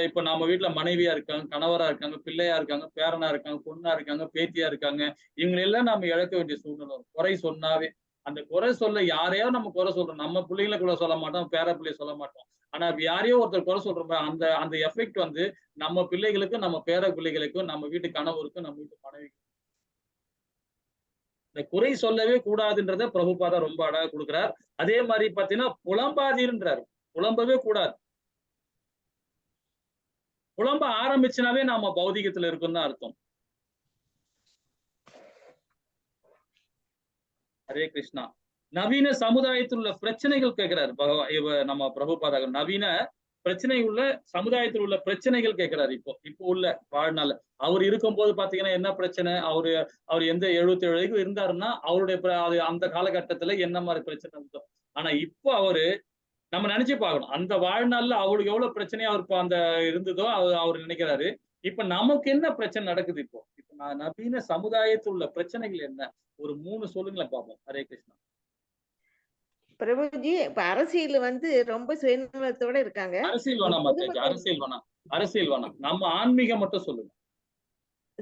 இப்ப நம்ம வீட்டுல மனைவியா இருக்காங்க, கணவரா இருக்காங்க, பிள்ளையா இருக்காங்க, பேரனா இருக்காங்க, பொண்ணா இருக்காங்க, பேத்தியா இருக்காங்க. இவங்களெல்லாம் நம்ம இழக்க வேண்டிய சூழ்நிலை வரும். குறை சொன்னாவே அந்த குறை சொல்ல யாரையோ நம்ம குறை சொல்றோம். நம்ம பிள்ளைங்களை கூட சொல்ல மாட்டோம், பேர பிள்ளைய சொல்ல மாட்டோம். ஆனா யாரையோ ஒருத்தர் குறை சொல்றோம், அந்த எஃபெக்ட் வந்து நம்ம பிள்ளைகளுக்கும், நம்ம பேர பிள்ளைகளுக்கும், நம்ம வீட்டு கணவருக்கும், நம்ம வீட்டு மனைவிக்கும். இந்த குறை சொல்லவே கூடாதுன்றத பிரபுபாதா ரொம்ப அழகா கொடுக்குறார். அதே மாதிரி பாத்தீங்கன்னா புலம்பாதீர்ன்றாரு. புலம்பவே கூடாது. புலம்ப ஆரம்பிச்சுனாவே நாம பௌதிகத்துல இருக்குன்னு தான் அர்த்தம். ஹரே கிருஷ்ணா. நவீன சமுதாயத்தில் உள்ள பிரச்சனைகள் கேட்கிறாரு நம்ம பிரபுபாதா. நவீன பிரச்சனை உள்ள சமுதாயத்தில் உள்ள பிரச்சனைகள் கேட்கிறாரு. இப்போ உள்ள வாழ்நாள் அவர் இருக்கும்போது பாத்தீங்கன்னா என்ன பிரச்சனை, அவர் எந்த 77 வரைக்கும் இருந்தாருன்னா அவருடைய அந்த காலகட்டத்துல என்ன மாதிரி பிரச்சனை இருந்தோம். ஆனா இப்போ அவரு நம்ம நினைச்சு பார்க்கணும், அந்த வாழ்நாள்ல அவருக்கு எவ்வளவு பிரச்சனையா அவர் அந்த இருந்ததோ அவர் நினைக்கிறாரு. இப்ப நமக்கு என்ன பிரச்சனை நடக்குது இப்போ நவீன சமுதாயத்தில் உள்ள பிரச்சனைகள் என்ன, ஒரு 3 சொல்லுங்களேன் பார்ப்போம். ஹரே கிருஷ்ணா. பிரபுஜி, இப்ப அரசியல் வந்து ரொம்ப சுயநலத்தோட இருக்காங்க. அரசியல் வேணாம், அரசியல் வேணாம். நம்ம ஆன்மீகம் மட்டும் சொல்லுங்க.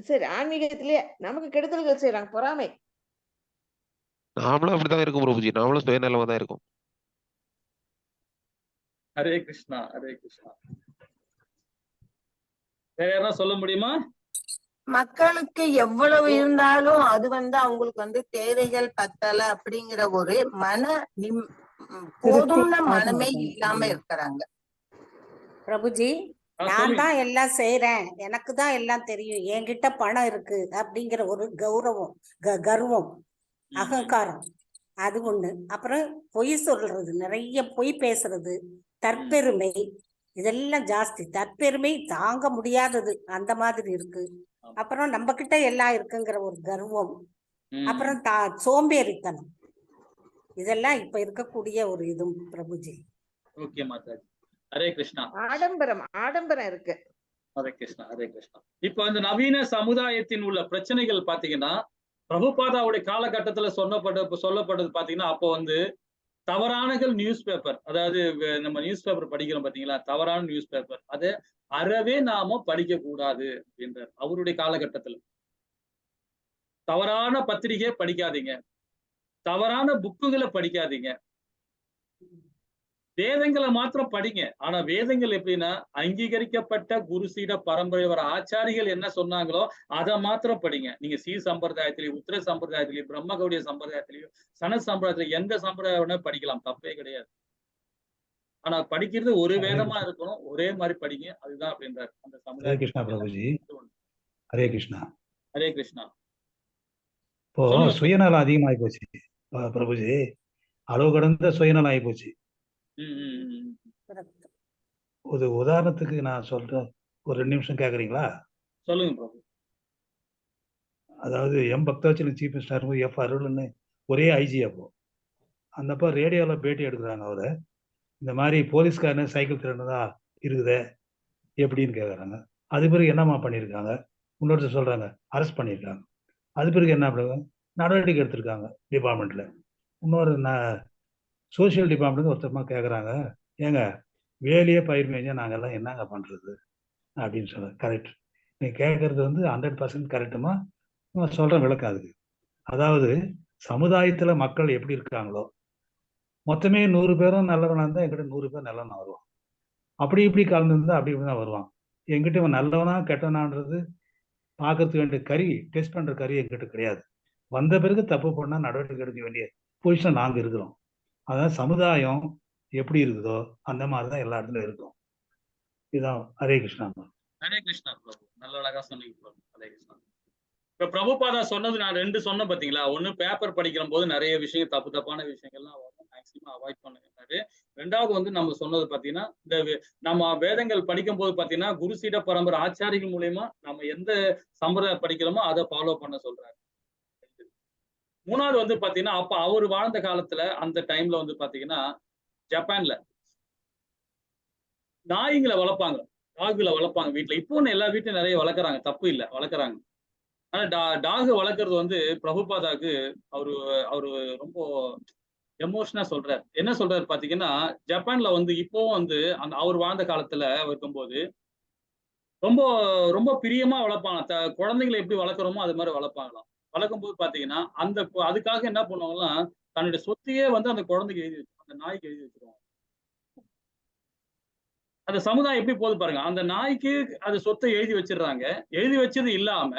சரி, ஆன்மீகத்திலேயே நமக்கு கெடுதல்கள் செய்யறாங்க, பொறாமை. நாமளும் அப்படிதான் இருக்கும் பிரபுஜி, நாமளும் சுயநலமா தான் இருக்கும். ஹரே கிருஷ்ணா, ஹரே கிருஷ்ணா. வேற யாராவது சொல்ல முடியுமா? மக்களுக்கு எவ்வளவு இருந்தாலும் அது வந்து அவங்களுக்கு வந்து தேவைகள் பத்தல அப்படிங்கிற ஒரு போதும்ன மனமே இல்லாம இருக்கிறாங்க. பிரபுஜி, நான் தான் எல்லாம் செய்யறேன், எனக்கு தான் எல்லாம் தெரியும், என்கிட்ட பணம் இருக்கு அப்படிங்கிற ஒரு கர்வம், அகங்காரம், அது ஒண்ணு. அப்புறம் பொய் சொல்றது, நிறைய பொய் பேசுறது, தற்பெருமை, இதெல்லாம் ஜாஸ்தி. தற்பெருமை தாங்க முடியாதது, அந்த மாதிரி இருக்கு. அப்புறம் நம்ம கிட்ட எல்லாம் இருக்குங்கிற ஒரு கர்வம், அப்புறம் சோம்பேறித்தனம், இதெல்லாம் இப்ப இருக்கக்கூடிய ஒரு இது பிரபுஜி. ஓகே மாதாஜி. ஹரே கிருஷ்ணா. ஆடம்பரம் இருக்கு. ஹரே கிருஷ்ணா, ஹரே கிருஷ்ணா. இப்ப அந்த நவீன சமுதாயத்தின் உள்ள பிரச்சனைகள் பாத்தீங்கன்னா பிரபுபாதாவுடைய காலகட்டத்துல சொல்லப்பட்டது பாத்தீங்கன்னா, அப்போ வந்து தவறானகள் நியூஸ் பேப்பர், அதாவது நம்ம நியூஸ் பேப்பர் படிக்கிறோம் பாத்தீங்களா, தவறான நியூஸ் பேப்பர், அதை அறவே நாம படிக்க கூடாது அப்படின்றார். அவருடைய காலகட்டத்துல தவறான பத்திரிகை படிக்காதீங்க, தவறான புக்குகளை படிக்காதீங்க. வேதங்களை மாத்திரம் படிங்க. ஆனா வேதங்கள் எப்படின்னா அங்கீகரிக்கப்பட்ட குரு சீட பரம்பரை வர ஆச்சாரிகள் என்ன சொன்னாங்களோ அதை மாத்திரம் படிங்க. நீங்க சீ சம்பிரதாயத்திலேயும் உத்தர சம்பிரதாயத்திலேயும் பிரம்மகௌடிய சம்பிரதாயத்திலேயும் சன சம்பிரதாயத்திலேயும் எந்த சம்பிரதாயம் படிக்கலாம், தப்பே கிடையாது. ஆனா படிக்கிறது ஒரு வேதமா இருக்கணும், ஒரே மாதிரி படிங்க. அதுதான் அப்படின்றாரு அந்த ஹரே கிருஷ்ணா பிரபுஜி. ஹரே கிருஷ்ணா. ஹரே கிருஷ்ணா. இப்போ சுயநலம் அதிகமாகி போச்சு பிரபுஜி, அளவு கடந்த சுயநலம் ஆகி போச்சு. ஒரு உதாரணத்துக்கு நான் சொல்றேன், ஒரு 2 நிமிஷம் கேக்குறீங்களா? சொல்லுங்க பிரபு. அதாவது M Bhaktavatsalam chief minister F அருள்னு ஒரே ஐஜி. அப்போ அந்தப்போ ரேடியோவில் பேட்டி எடுக்கிறாங்க. அவரை இந்த மாதிரி போலீஸ்காரனு சைக்கிள் திருடுனதா இருக்குதே எப்படின்னு கேட்குறாங்க. அது பிறகு என்னம்மா பண்ணியிருக்காங்க, இன்னொருத்தர் சொல்றாங்க அரெஸ்ட் பண்ணியிருக்காங்க. அது பிறகு என்ன பண்ணுங்க, நடவடிக்கை எடுத்திருக்காங்க டிபார்ட்மெண்ட்ல. இன்னொரு சோசியல் டிபார்ட்மெண்ட் ஒருத்தரமா கேட்குறாங்க, ஏங்க வேலையே பயிர் மேய்ஞ்சா நாங்கெல்லாம் என்னங்க பண்றது அப்படின்னு சொல்ல. கரெக்ட், நீ கேட்கறது 100% கரெக்டுமா சொல்ற விளக்கம் அதுக்கு. அதாவது சமுதாயத்துல மக்கள் எப்படி இருக்காங்களோ, மொத்தமே 100 பேரும் நல்லவனா இருந்தா என்கிட்ட 100 பேர் நல்லவனா வருவான். அப்படி இப்படி கலந்துருந்தா அப்படி இப்படி தான் வருவான். என்கிட்ட இவன் நல்லவனா கெட்டவனான்றது பார்க்கறதுக்கு வேண்டிய கருவி, டெஸ்ட் பண்ற கருவி என்கிட்ட கிடையாது. வந்த பிறகு தப்பு பண்ணா நடவடிக்கை எடுக்க வேண்டிய பொசிஷன் நாங்க இருக்கிறோம். அதான் சமுதாயம் எப்படி இருக்குதோ அந்த மாதிரிதான் எல்லா இடத்துலயும் இருக்கும். இதான். ஹரே கிருஷ்ணா. ஹரே கிருஷ்ணா பிரபு, நல்ல அழகா சொன்னீங்க பிரபு. ஹரே கிருஷ்ணா. இப்ப பிரபுபாதா சொன்னது நான் 2 சொன்னேன் பாத்தீங்களா. ஒண்ணு பேப்பர் படிக்கிற போது நிறைய விஷயம் தப்பான விஷயங்கள்லாம் வரும், மேக்சிமம் அவாய்ட் பண்ணுங்க. 2வது நம்ம சொன்னது பாத்தீங்கன்னா, இந்த நம்ம வேதங்கள் படிக்கும் போது பாத்தீங்கன்னா குரு சீட பரம்பரை ஆச்சாரிகள் மூலியமா நம்ம எந்த சம்பிரதாயம் படிக்கிறோமோ அதை ஃபாலோ பண்ண சொல்றாரு. 3வது பாத்தீங்கன்னா, அப்ப அவர் வாழ்ந்த காலத்துல அந்த டைம்ல பாத்தீங்கன்னா ஜப்பான்ல நாய்களை வளர்ப்பாங்க, டாகுகளை வளர்ப்பாங்க வீட்டுல. இப்போ எல்லா வீட்லயும் நிறைய வளர்க்குறாங்க, தப்பு இல்லை, வளர்க்குறாங்க. ஆனா டாக் வளர்க்கறது பிரபுபாதாக்கு அவரு அவரு ரொம்ப எமோஷனா சொல்றாரு. என்ன சொல்றாரு பாத்தீங்கன்னா, ஜப்பான்ல இப்பவும் அந்த அவர் வாழ்ந்த காலத்துல இருக்கும்போது ரொம்ப ரொம்ப பிரியமா வளர்ப்பாங்க. குழந்தைகளை எப்படி வளர்க்குறோமோ அது மாதிரி வளர்ப்பாங்களாம். வளர்க்கும் போது பாத்தீங்கன்னா அதுக்காக என்ன பண்ணுவாங்கலாம், தன்னுடைய சொத்தையே அந்த குழந்தைக்கு எழுதி வச்சு, அந்த நாய்க்கு எழுதி வச்சிருவாங்க. அந்த சமுதாயம் எப்படி போகுது பாருங்க. அந்த நாய்க்கு அது சொத்தை எழுதி வச்சிடுறாங்க. எழுதி வச்சது இல்லாம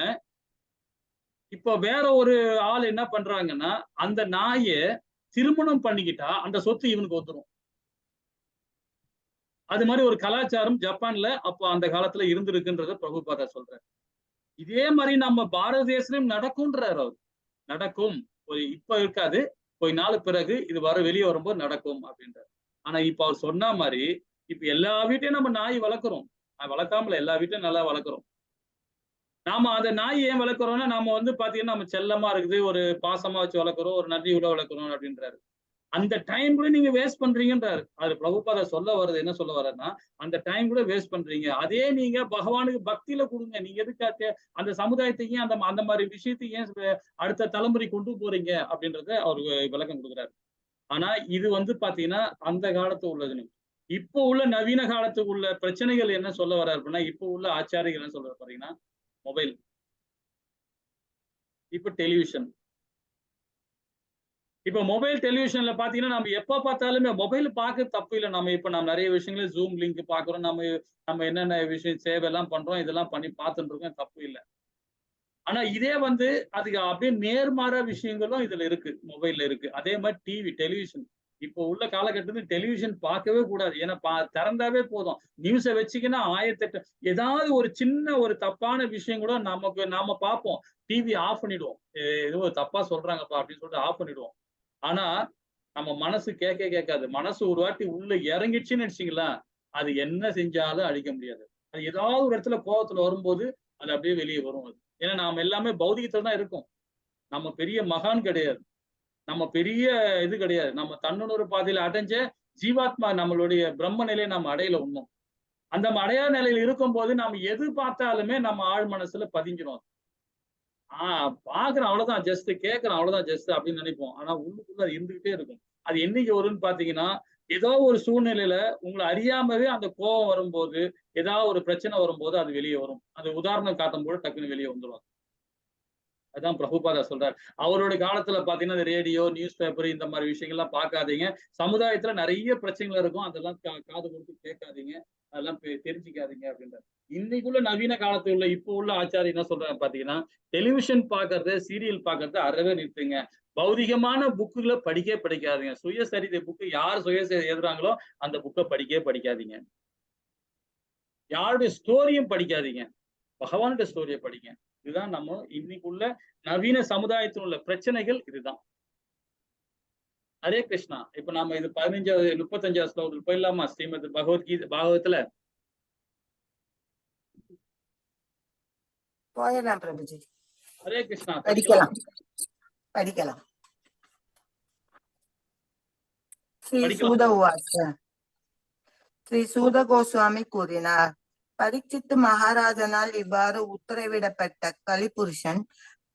இப்ப வேற ஒரு ஆள் என்ன பண்றாங்கன்னா, அந்த நாய திருமணம் பண்ணிக்கிட்டா அந்த சொத்து இவனுக்கு வந்துரும். அது மாதிரி ஒரு கலாச்சாரம் ஜப்பான்ல அப்ப அந்த காலத்துல இருந்திருக்குன்றத பிரபுபாதா சொல்றாரு. இதே மாதிரி நம்ம பாரத தேசத்திலும் நடக்கும்ன்றார் அவர். நடக்கும், இப்ப இருக்காது, கொஞ்ச நாள் பிறகு இது வெளியே வரும்போது நடக்கும் அப்படின்றார். ஆனா இப்ப அவர் சொன்ன மாதிரி இப்ப எல்லா வீட்டையும் நம்ம நாய் வளர்க்குறோம். வளர்க்காமல எல்லா வீட்டையும் நல்லா வளர்க்குறோம். நாம அந்த நாய் ஏன் வளர்க்குறோம்னா, நம்ம பாத்தீங்கன்னா நம்ம செல்லமா இருக்குது, ஒரு பாசமா வச்சு வளர்க்குறோம், ஒரு நன்றியோட வளர்க்குறோம் அப்படின்றாரு. அந்த டைம் கூட நீங்க வேஸ்ட் பண்றீங்கன்றாரு. அது பிரபுபாதா சொல்ல வர்றது என்ன சொல்ல வர்றதுன்னா, அந்த டைம் கூட வேஸ்ட் பண்றீங்க. அதே நீங்க பகவானுக்கு பக்தியில கொடுங்க. நீங்க எதுக்காக அந்த சமுதாயத்தையும் அந்த மாதிரி விஷயத்தையும் ஏன் அடுத்த தலைமுறை கொண்டு போறீங்க அப்படின்றத அவரு விளக்கம் கொடுக்குறாரு. ஆனா இது பாத்தீங்கன்னா அந்த காலத்து உள்ளதுன்னு. இப்போ உள்ள நவீன காலத்துக்கு உள்ள பிரச்சனைகள் என்ன சொல்ல வர்றாரு அப்படின்னா, இப்போ உள்ள ஆச்சாரிகள் என்ன சொல்ற பாத்தீங்கன்னா, மொபைல், இப்ப டெலிவிஷன். இப்ப மொபைல் டெலிவிஷன்ல பாத்தீங்கன்னா நம்ம எப்ப பார்த்தாலுமே மொபைல் பார்க்க தப்பு இல்லை. நம்ம நிறைய விஷயங்கள ஜூம் லிங்க் பாக்குறோம். நம்ம என்னென்ன விஷயம் சேவை எல்லாம் பண்றோம், இதெல்லாம் பண்ணி பார்த்துட்டு இருக்கோம், தப்பு இல்லை. ஆனா இதே அதுக்கு அப்படியே நேர்மாறா விஷயங்களும் இதுல இருக்கு, மொபைல்ல இருக்கு. அதே மாதிரி டிவி, டெலிவிஷன். இப்போ உள்ள காலகட்டத்தில் டெலிவிஷன் பார்க்கவே கூடாது. ஏன்னா திறந்தாவே போதும், நியூஸை வச்சுக்கினா 1008 ஏதாவது ஒரு சின்ன ஒரு தப்பான விஷயம் கூட நாம பார்ப்போம். டிவி ஆஃப் பண்ணிடுவோம். ஏதோ தப்பா சொல்றாங்கப்பா அப்படின்னு சொல்லிட்டு ஆஃப் பண்ணிடுவோம். ஆனா நம்ம மனசு கேட்காது. மனசு ஒரு வாட்டி உள்ள இறங்கிடுச்சுன்னு வச்சுங்களா, அது என்ன செஞ்சாலும் அழிக்க முடியாது. அது ஏதாவது ஒரு இடத்துல கோபத்துல வரும்போது அது அப்படியே வெளியே வரும். அது ஏன்னா நாம எல்லாமே பௌதிகத்துல தான் இருக்கோம். நம்ம பெரிய மகான் கிடையாது, நம்ம பெரிய இது கிடையாது. நம்ம தன்னுணர்வு பாதையில அடைஞ்ச ஜீவாத்மா, நம்மளுடைய பிரம்ம நிலையை நம்ம அடையல ஒண்ணும். அந்த அடையாள நிலையில இருக்கும் போது நம்ம எது பார்த்தாலுமே நம்ம ஆழ் மனசுல பதிஞ்சிரும். பாக்குறோம் அவ்வளவுதான், ஜஸ்ட் கேட்கறோம் அவ்வளவுதான், ஜஸ்ட் அப்படின்னு நினைப்போம். ஆனா உள்ளுக்குள்ள அது இருந்துகிட்டே இருக்கும். அது என்னைக்கு வரும்னு பாத்தீங்கன்னா, ஏதோ ஒரு சூழ்நிலையில உங்களை அறியாமவே அந்த கோபம் வரும்போது, ஏதாவது ஒரு பிரச்சனை வரும்போது அது வெளியே வரும். அது உதாரணம் காட்டும் போது டக்குன்னு வெளியே வந்துடும். அதான் பிரபுபாதா சொல்றாரு. அவருடைய காலத்துல பாத்தீங்கன்னா இந்த ரேடியோ, நியூஸ் பேப்பர் இந்த மாதிரி விஷயங்கள்லாம் பார்க்காதீங்க. சமுதாயத்துல நிறைய பிரச்சனைகள் இருக்கும், அதெல்லாம் காது கொடுத்து கேட்காதீங்க, அதெல்லாம் தெரிஞ்சுக்காதீங்க அப்படின்றாரு. இன்னைக்குள்ள நவீன காலத்துல உள்ள இப்போ உள்ள ஆச்சாரி என்ன சொல்றாங்க பாத்தீங்கன்னா, டெலிவிஷன் பாக்குறது, சீரியல் பாக்குறது அறவே நிறுத்துங்க. பௌதிகமான புக்குகளை படிக்காதீங்க. சுயசரிதை புக்கு யார் சுயசரிதை எழுதுறாங்களோ அந்த புக்கை படிக்காதீங்க. யாருடைய ஸ்டோரியும் படிக்காதீங்க, பகவானுடைய ஸ்டோரியை படிங்க. இதுதான் நம்ம இன்னைக்குள்ள நவீன சமுதாயத்தில் உள்ள பிரச்சனைகள் இதுதான். ஹரே கிருஷ்ணா. இப்ப நாம இது 35வது ஸ்லோகத்துக்கு போயிடலாமா? ஸ்ரீமத் பாகவதத்துல போயிடலாம் பிரபுஜி. ஹரே கிருஷ்ணா. படிக்கலாம். ஸ்ரீ சூத கோஸ்வாமி கூறினார், பரீட்சித்து மகாராஜனால் இவ்வாறு உத்தரவிடப்பட்ட கலிபுருஷன்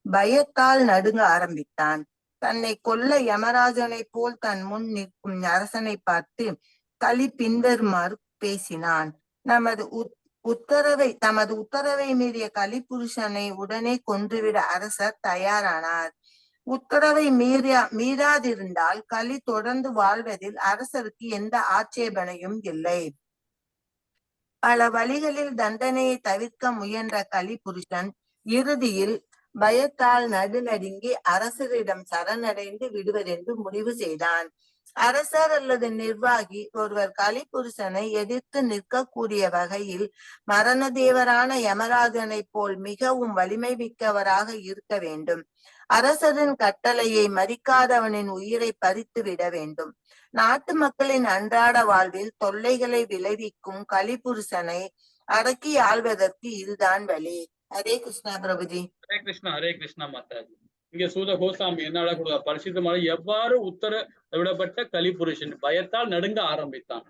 பயத்தால் நடுங்க ஆரம்பித்தான். தன்னை கொல்ல யமராஜனை போல் தன் முன் நிற்கும் அரசனை பார்த்து கலி பின்வருமாறு பேசினான். தமது உத்தரவை மீறிய கலிபுருஷனை உடனே கொன்றுவிட அரசர் தயாரானார். உத்தரவை மீறாதிருந்தால் கலி தொடர்ந்து வாழ்வதில் அரசருக்கு எந்த ஆட்சேபனையும் இல்லை. பல வழிகளில் தண்டனையை தவிர்க்க முயன்ற கலிபுருஷன் இறுதியில் பயத்தால் நடுநடுங்கி அரசரிடம் சரணடைந்து விடுவதென்று முடிவு செய்தான். அரசர் அல்லது நிர்வாகி ஒருவர் கலிபுருஷனை எதிர்த்து நிற்கக்கூடிய வகையில் மரண தேவரான யமராஜனை போல் மிகவும் வலிமை மிக்கவராக இருக்க வேண்டும். அரசரின் கட்டளையை மதிக்காதவனின் உயிரை பறித்து விட வேண்டும். நாட்டு மக்களின் அன்றாட வாழ்வில் தொல்லைகளை விளைவிக்கும் கலிபுருஷனை அடக்கி ஆள்வதற்கு இதுதான் வழி. ஹரே கிருஷ்ணா பிரபுஜி. ஹரே கிருஷ்ணா. ஹரே கிருஷ்ணா மாதாஜி. இங்க சூத கோசாமி என்ன கூட பரிசுத்தமான எவ்வாறு உத்தரவிடப்பட்ட கலிபுருஷன் பயத்தால் நடுங்க ஆரம்பித்தான்.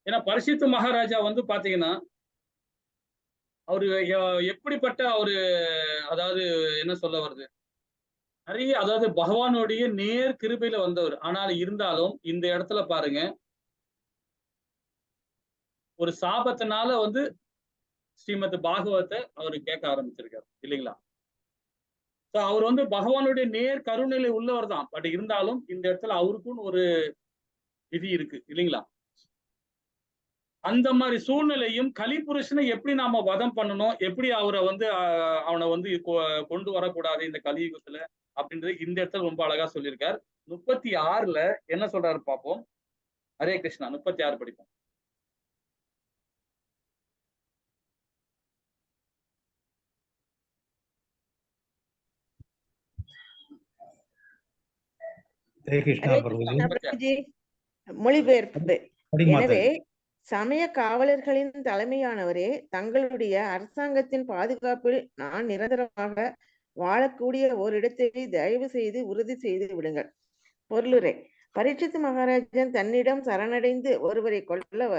ஏன்னா பரிசுத்த மகாராஜா பாத்தீங்கன்னா அவரு எப்படிப்பட்ட ஒரு, அதாவது என்ன சொல்ல வருது, நிறைய, அதாவது பகவானுடைய நேர் கிருபையில வந்தவர். ஆனால் இருந்தாலும் இந்த இடத்துல பாருங்க, ஒரு சாபத்தினால ஸ்ரீமத் பாகவத்தை அவரு கேட்க ஆரம்பிச்சிருக்காரு இல்லைங்களா? அவர் பகவானுடைய நேர் கருணையில உள்ளவர் தான். பட் இருந்தாலும் இந்த இடத்துல அவருக்குன்னு ஒரு விதி இருக்கு இல்லைங்களா? அந்த மாதிரி சூழ்நிலையும் கலிபுருஷனை எப்படி நாம வதம் பண்ணணும், எப்படி அவரை அவனை கொண்டு வரக்கூடாது இந்த கலியுகத்துல அப்படின்றது இந்த இடத்துல ரொம்ப அழகா சொல்லியிருக்கார். 36ல என்ன சொல்றாரு பார்ப்போம். ஹரே கிருஷ்ணா. 36 படிப்போம். மொழிபெயர்ப்பு. எனவே சமய காவலர்களின் தலைமையானவரே, தங்களுடைய அரசாங்கத்தின் பாதுகாப்பில் நான் நிரந்தரமாக வாழக்கூடிய ஓரிடத்தை தயவு செய்து உறுதி செய்து விடுங்கள். பொருளுரை. பரீட்சித்து மகாராஜன் தன்னிடம் சரணடைந்து ஒருவரை கொல்ல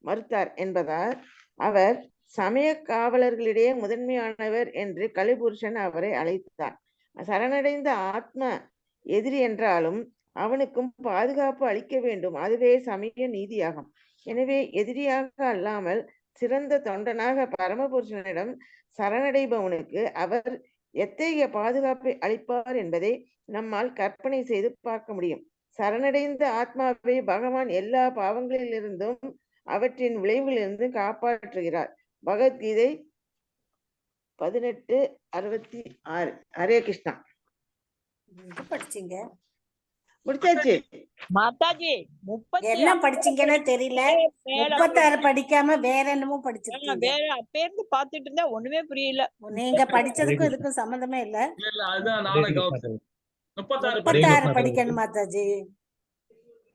மறுத்தார் என்பதால் அவர் சமய காவலர்களிடையே முதன்மையானவர் என்று கலிபுருஷன் அவரை அழைத்தார். சரணடைந்த ஆத்ம எதிரி என்றாலும் அவனுக்கும் பாதுகாப்பு அளிக்க வேண்டும். அதுவே சமய நீதியாகும். எனவே எதிரியாக அல்லாமல் சிறந்த தொண்டனாக பரமபுருஷனிடம் சரணடைபவனுக்கு அவர் எத்தகைய பாதுகாப்பை அளிப்பார் என்பதை நம்மால் கற்பனை செய்து பார்க்க முடியும். சரணடைந்த ஆத்மாவை பகவான் எல்லா பாவங்களிலிருந்தும் அவற்றின் விளைவுகளிலிருந்தும் காப்பாற்றுகிறார். பகவத்கீதை 18:66. ஹரே கிருஷ்ணா. படிச்சீங்க? முடிச்சாச்சு மாதாஜி. என்ன படிச்சீங்கன்னு தெரியல. 36 படிக்காம வேற என்னமோ படிச்சிருக்கீங்க. வேற அப்ப இருந்து பாத்துட்டு இருந்தா ஒண்ணுமே புரியல. நீங்க படிச்சதுக்கும் இதுக்கும் சம்பந்தமே இல்ல. அதுதான் 36 படிக்கணும் மாதாஜி.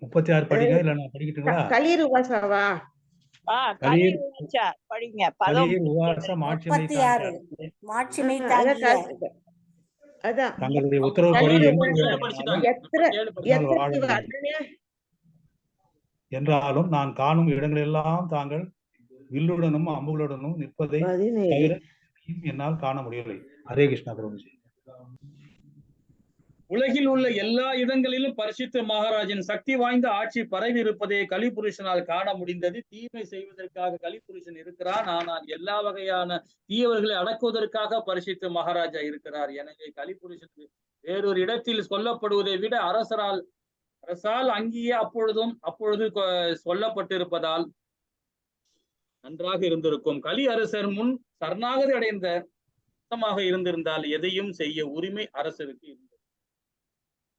36 படிங்க. இல்ல நான் படிக்கட்டுங்களா? கலீர் உவாசாவா? படிங்க. 36 மாட்சிமை தாங்கிய. அதான் தங்களுடைய உத்தரவுப்படி என்றாலும் நான் காணும் இடங்களெல்லாம் தாங்கள் வில்லுடனும் அம்புகளுடனும் நிற்பதை தவிர என்னால் காண முடியவில்லை. ஹரே கிருஷ்ணா பிரபுஜி. உலகில் உள்ள எல்லா இடங்களிலும் பரிசுத்த மகாராஜின் சக்தி வாய்ந்த ஆட்சி பரவி இருப்பதை கலிபுருஷனால் காண முடிந்தது. தீமை செய்வதற்காக கலிபுருஷன் இருக்கிறான், ஆனால் எல்லா வகையான தீயவர்களை அடக்குவதற்காக பரிசுத்த மகாராஜா இருக்கிறார். எனவே கலிபுருஷனுக்கு வேறொரு இடத்தில் சொல்லப்படுவதை விட அரசால் அங்கேயே அப்பொழுது சொல்லப்பட்டிருப்பதால் நன்றாக இருந்திருக்கும். கலி அரசர் முன் சரணாகதி அடைந்த இருந்திருந்தால் எதையும் செய்ய உரிமை அரசருக்கு இருந்தது.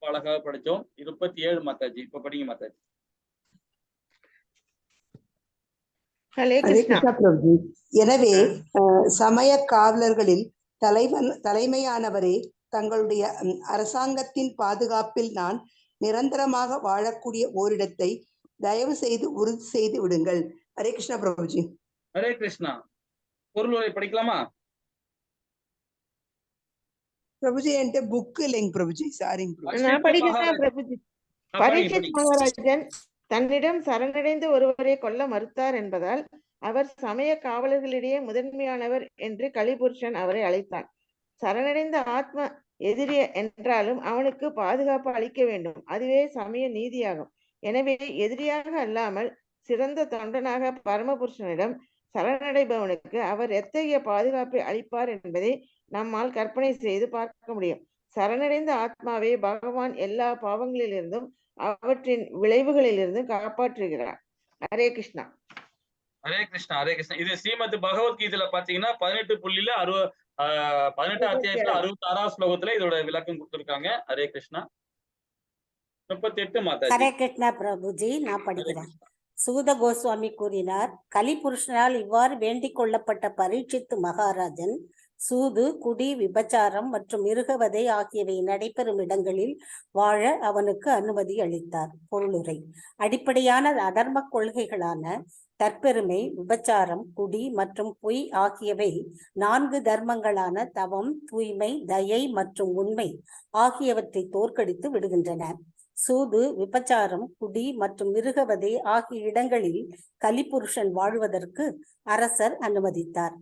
அழகாக படிச்சோம். 27 மாதாஜி. இப்ப படிங்க மாதாஜி. ஹரே கிருஷ்ணா பிரபு. எனவே சமய காவலர்களில் தலைமையானவரே, தங்களுடைய அரசாங்கத்தின் பாதுகாப்பில் நான் நிரந்தரமாக வாழக்கூடிய ஓரிடத்தை தயவு செய்து உறுதி செய்து விடுங்கள். ஹரே கிருஷ்ணா பிரபுஜி. ஹரே கிருஷ்ணா. பொருளுரை படிக்கலாமா பிரபுஜி? என்கிட்ட புக் இல்லைங்க பிரபுஜி, சாரிங்க. நான் படிக்கிறேன் பிரபுஜி. பரீட்சித் மகாராஜன் தன்னிடம் சரணடைந்து ஒருவரை கொல்ல மறுத்தார் என்பதால் அவர் சமய காவலர்களிடையே முதன்மையானவர் என்று கலிபுருஷன் அவரை அழைத்தார். சரணடைந்த ஆத்ம எதிரி என்றாலும் அவனுக்கு பாதுகாப்பு அளிக்க வேண்டும், அதுவே சமய நீதியாகும். எனவே எதிரியாக அல்லாமல் சிறந்த தொண்டனாக பரமபுருஷனிடம் சரணடைபவனுக்கு அவர் எத்தகைய பாதுகாப்பை அளிப்பார் என்பதை நம்மால் கற்பனை செய்து பார்க்க முடியும். சரணடைந்த ஆத்மாவை பகவான் எல்லா பாவங்களிலிருந்தும் அவற்றின் விளைவுகளிலிருந்து காப்பாற்றுகிறார். ஹரே கிருஷ்ணா. ஹரே கிருஷ்ணா. ஹரே கிருஷ்ணா. இது ஸ்ரீமத் பகவத்கீதையில பாத்தீங்கன்னா 18 அத்தியாயத்துல 66 ஸ்லோகத்துல இதோட விளக்கம் கொடுத்திருக்காங்க. ஹரே கிருஷ்ணா. 38 மாதாஜி. ஹரே கிருஷ்ணா பிரபுஜி. நான் படிக்கிறேன். சூத கோஸ்வாமி கூறினார், கலிபுருஷனால் இவ்வாறு வேண்டிக் கொள்ளப்பட்ட பரீட்சித்து மகாராஜன் சூது, குடி, விபச்சாரம் மற்றும் மிருகவதை ஆகியவை நடைபெறும் இடங்களில் வாழ அவனுக்கு அனுமதி அளித்தார். பொருளுரை. அடிப்படையான அதர்ம கொள்கைகளான தற்பெருமை, விபச்சாரம், குடி மற்றும் பொய் ஆகியவை 4 தர்மங்களான தவம், தூய்மை, தயை மற்றும் உண்மை ஆகியவற்றை தோற்கடித்து விடுகின்றன. சூது, விபச்சாரம், குடி மற்றும் மிருகவதை ஆகிய இடங்களில் கலிபுருஷன் வாழ்வதற்கு அரசர் அனுமதித்தார்.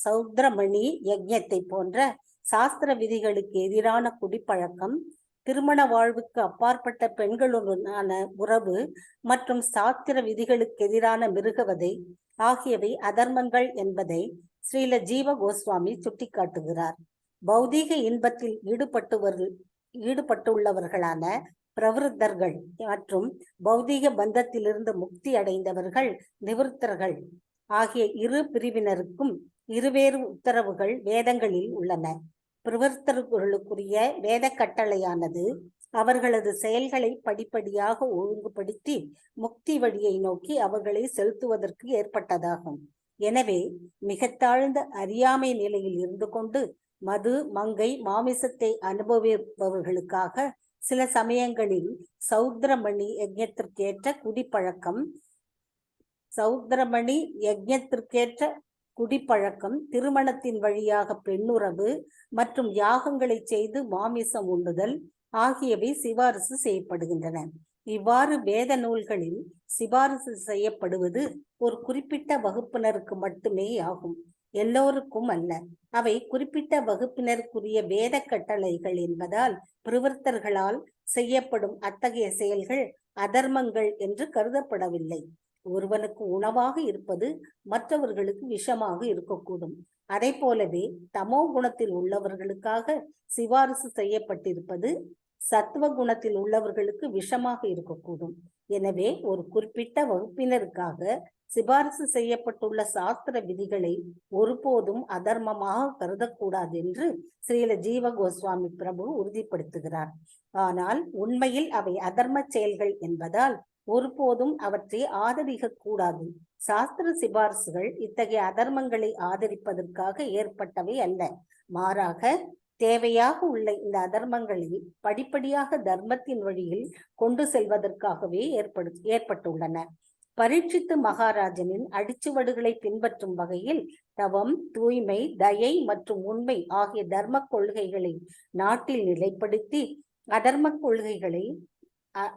சௌத்ரமணி யஜ்ஞத்தை போன்ற சாஸ்திர விதிகளுக்கு எதிரான குடிப்பழக்கம், திருமண வாழ்வுக்கு அப்பாற்பட்ட பெண்களுடனான உறவு மற்றும் சாஸ்திர விதிகளுக்கு எதிரான மிருகவதை ஆகியவை அதர்மங்கள் என்பதை ஸ்ரீல ஜீவ கோஸ்வாமி சுட்டிக்காட்டுகிறார். பௌதீக இன்பத்தில் ஈடுபட்டுள்ளவர்களான பிரவருத்தர்கள் மற்றும் பௌதீக பந்தத்திலிருந்து முக்தி அடைந்தவர்கள் நிவர்த்தர்கள் ஆகிய இரு பிரிவினருக்கும் இருவேறு உத்தரவுகள் வேதங்களில் உள்ளன. பிரவர்த்தர்களுக்குரிய வேத கட்டளையானது அவர்களது செயல்களை படிப்படியாக ஒழுங்குபடுத்தி முக்தி வழியை நோக்கி அவர்களை செலுத்துவதற்கு ஏற்பட்டதாகும். எனவே மிக தாழ்ந்த அறியாமை நிலையில் இருந்து கொண்டு மது, மங்கை, மாமிசத்தை அனுபவிப்பவர்களுக்காக சில சமயங்களில் சௌத்ரமணி யஜ்ஞத்திற்கேற்ற குடிப்பழக்கம், திருமணத்தின் வழியாக பெண்ணுறவு மற்றும் யாகங்களை செய்து மாமிசம் உண்ணுதல் ஆகியவை சிபாரிசு செய்யப்படுகின்றன. இவ்வாறு வேத நூல்களில் சிபாரிசு செய்யப்படுவது ஒரு குறிப்பிட்ட வகுப்பினருக்கு மட்டுமே ஆகும், எல்லோருக்கும் அல்ல. அவை குறிப்பிட்ட வகுப்பினருக்குரிய வேத கட்டளைகள் என்பதால் பிரவர்த்தர்களால் செய்யப்படும் அத்தகைய செயல்கள் அதர்மங்கள் என்று கருதப்படவில்லை. ஒருவனுக்கு உணவாக இருப்பது மற்றவர்களுக்கு விஷமாக இருக்கக்கூடும். அதை போலவே தமோ குணத்தில் உள்ளவர்களுக்காக சிபாரிசு செய்யப்பட்டிருப்பது சத்துவ குணத்தில் உள்ளவர்களுக்கு விஷமாக இருக்கக்கூடும். எனவே ஒரு குறிப்பிட்ட வகுப்பினருக்காக சிபாரிசு செய்யப்பட்டுள்ள சாஸ்திர விதிகளை ஒருபோதும் அதர்மமாக கருதக்கூடாது என்று ஸ்ரீல ஜீவ கோஸ்வாமி பிரபு உறுதிப்படுத்துகிறார். ஆனால் உண்மையில் அவை அதர்ம செயல்கள் என்பதால் ஒருபோதும் அவற்றை ஆதரிக்க கூடாது. சாஸ்திர சிபாரிசுகள் இத்தகைய அதர்மங்களை ஆதரிப்பதற்காக ஏற்பட்டவை அல்ல, மாறாக தேவையாக உள்ள இந்த அதர்மங்களை படிப்படியாக தர்மத்தின் வழியில் கொண்டு செல்வதற்காகவே ஏற்பட்டுள்ளன. பரீட்சித்து மகாராஜனின் அடிச்சுவடுகளை பின்பற்றும் வகையில் தவம், தூய்மை, தயை மற்றும் உண்மை ஆகிய தர்ம கொள்கைகளை நாட்டில் நிலைப்படுத்தி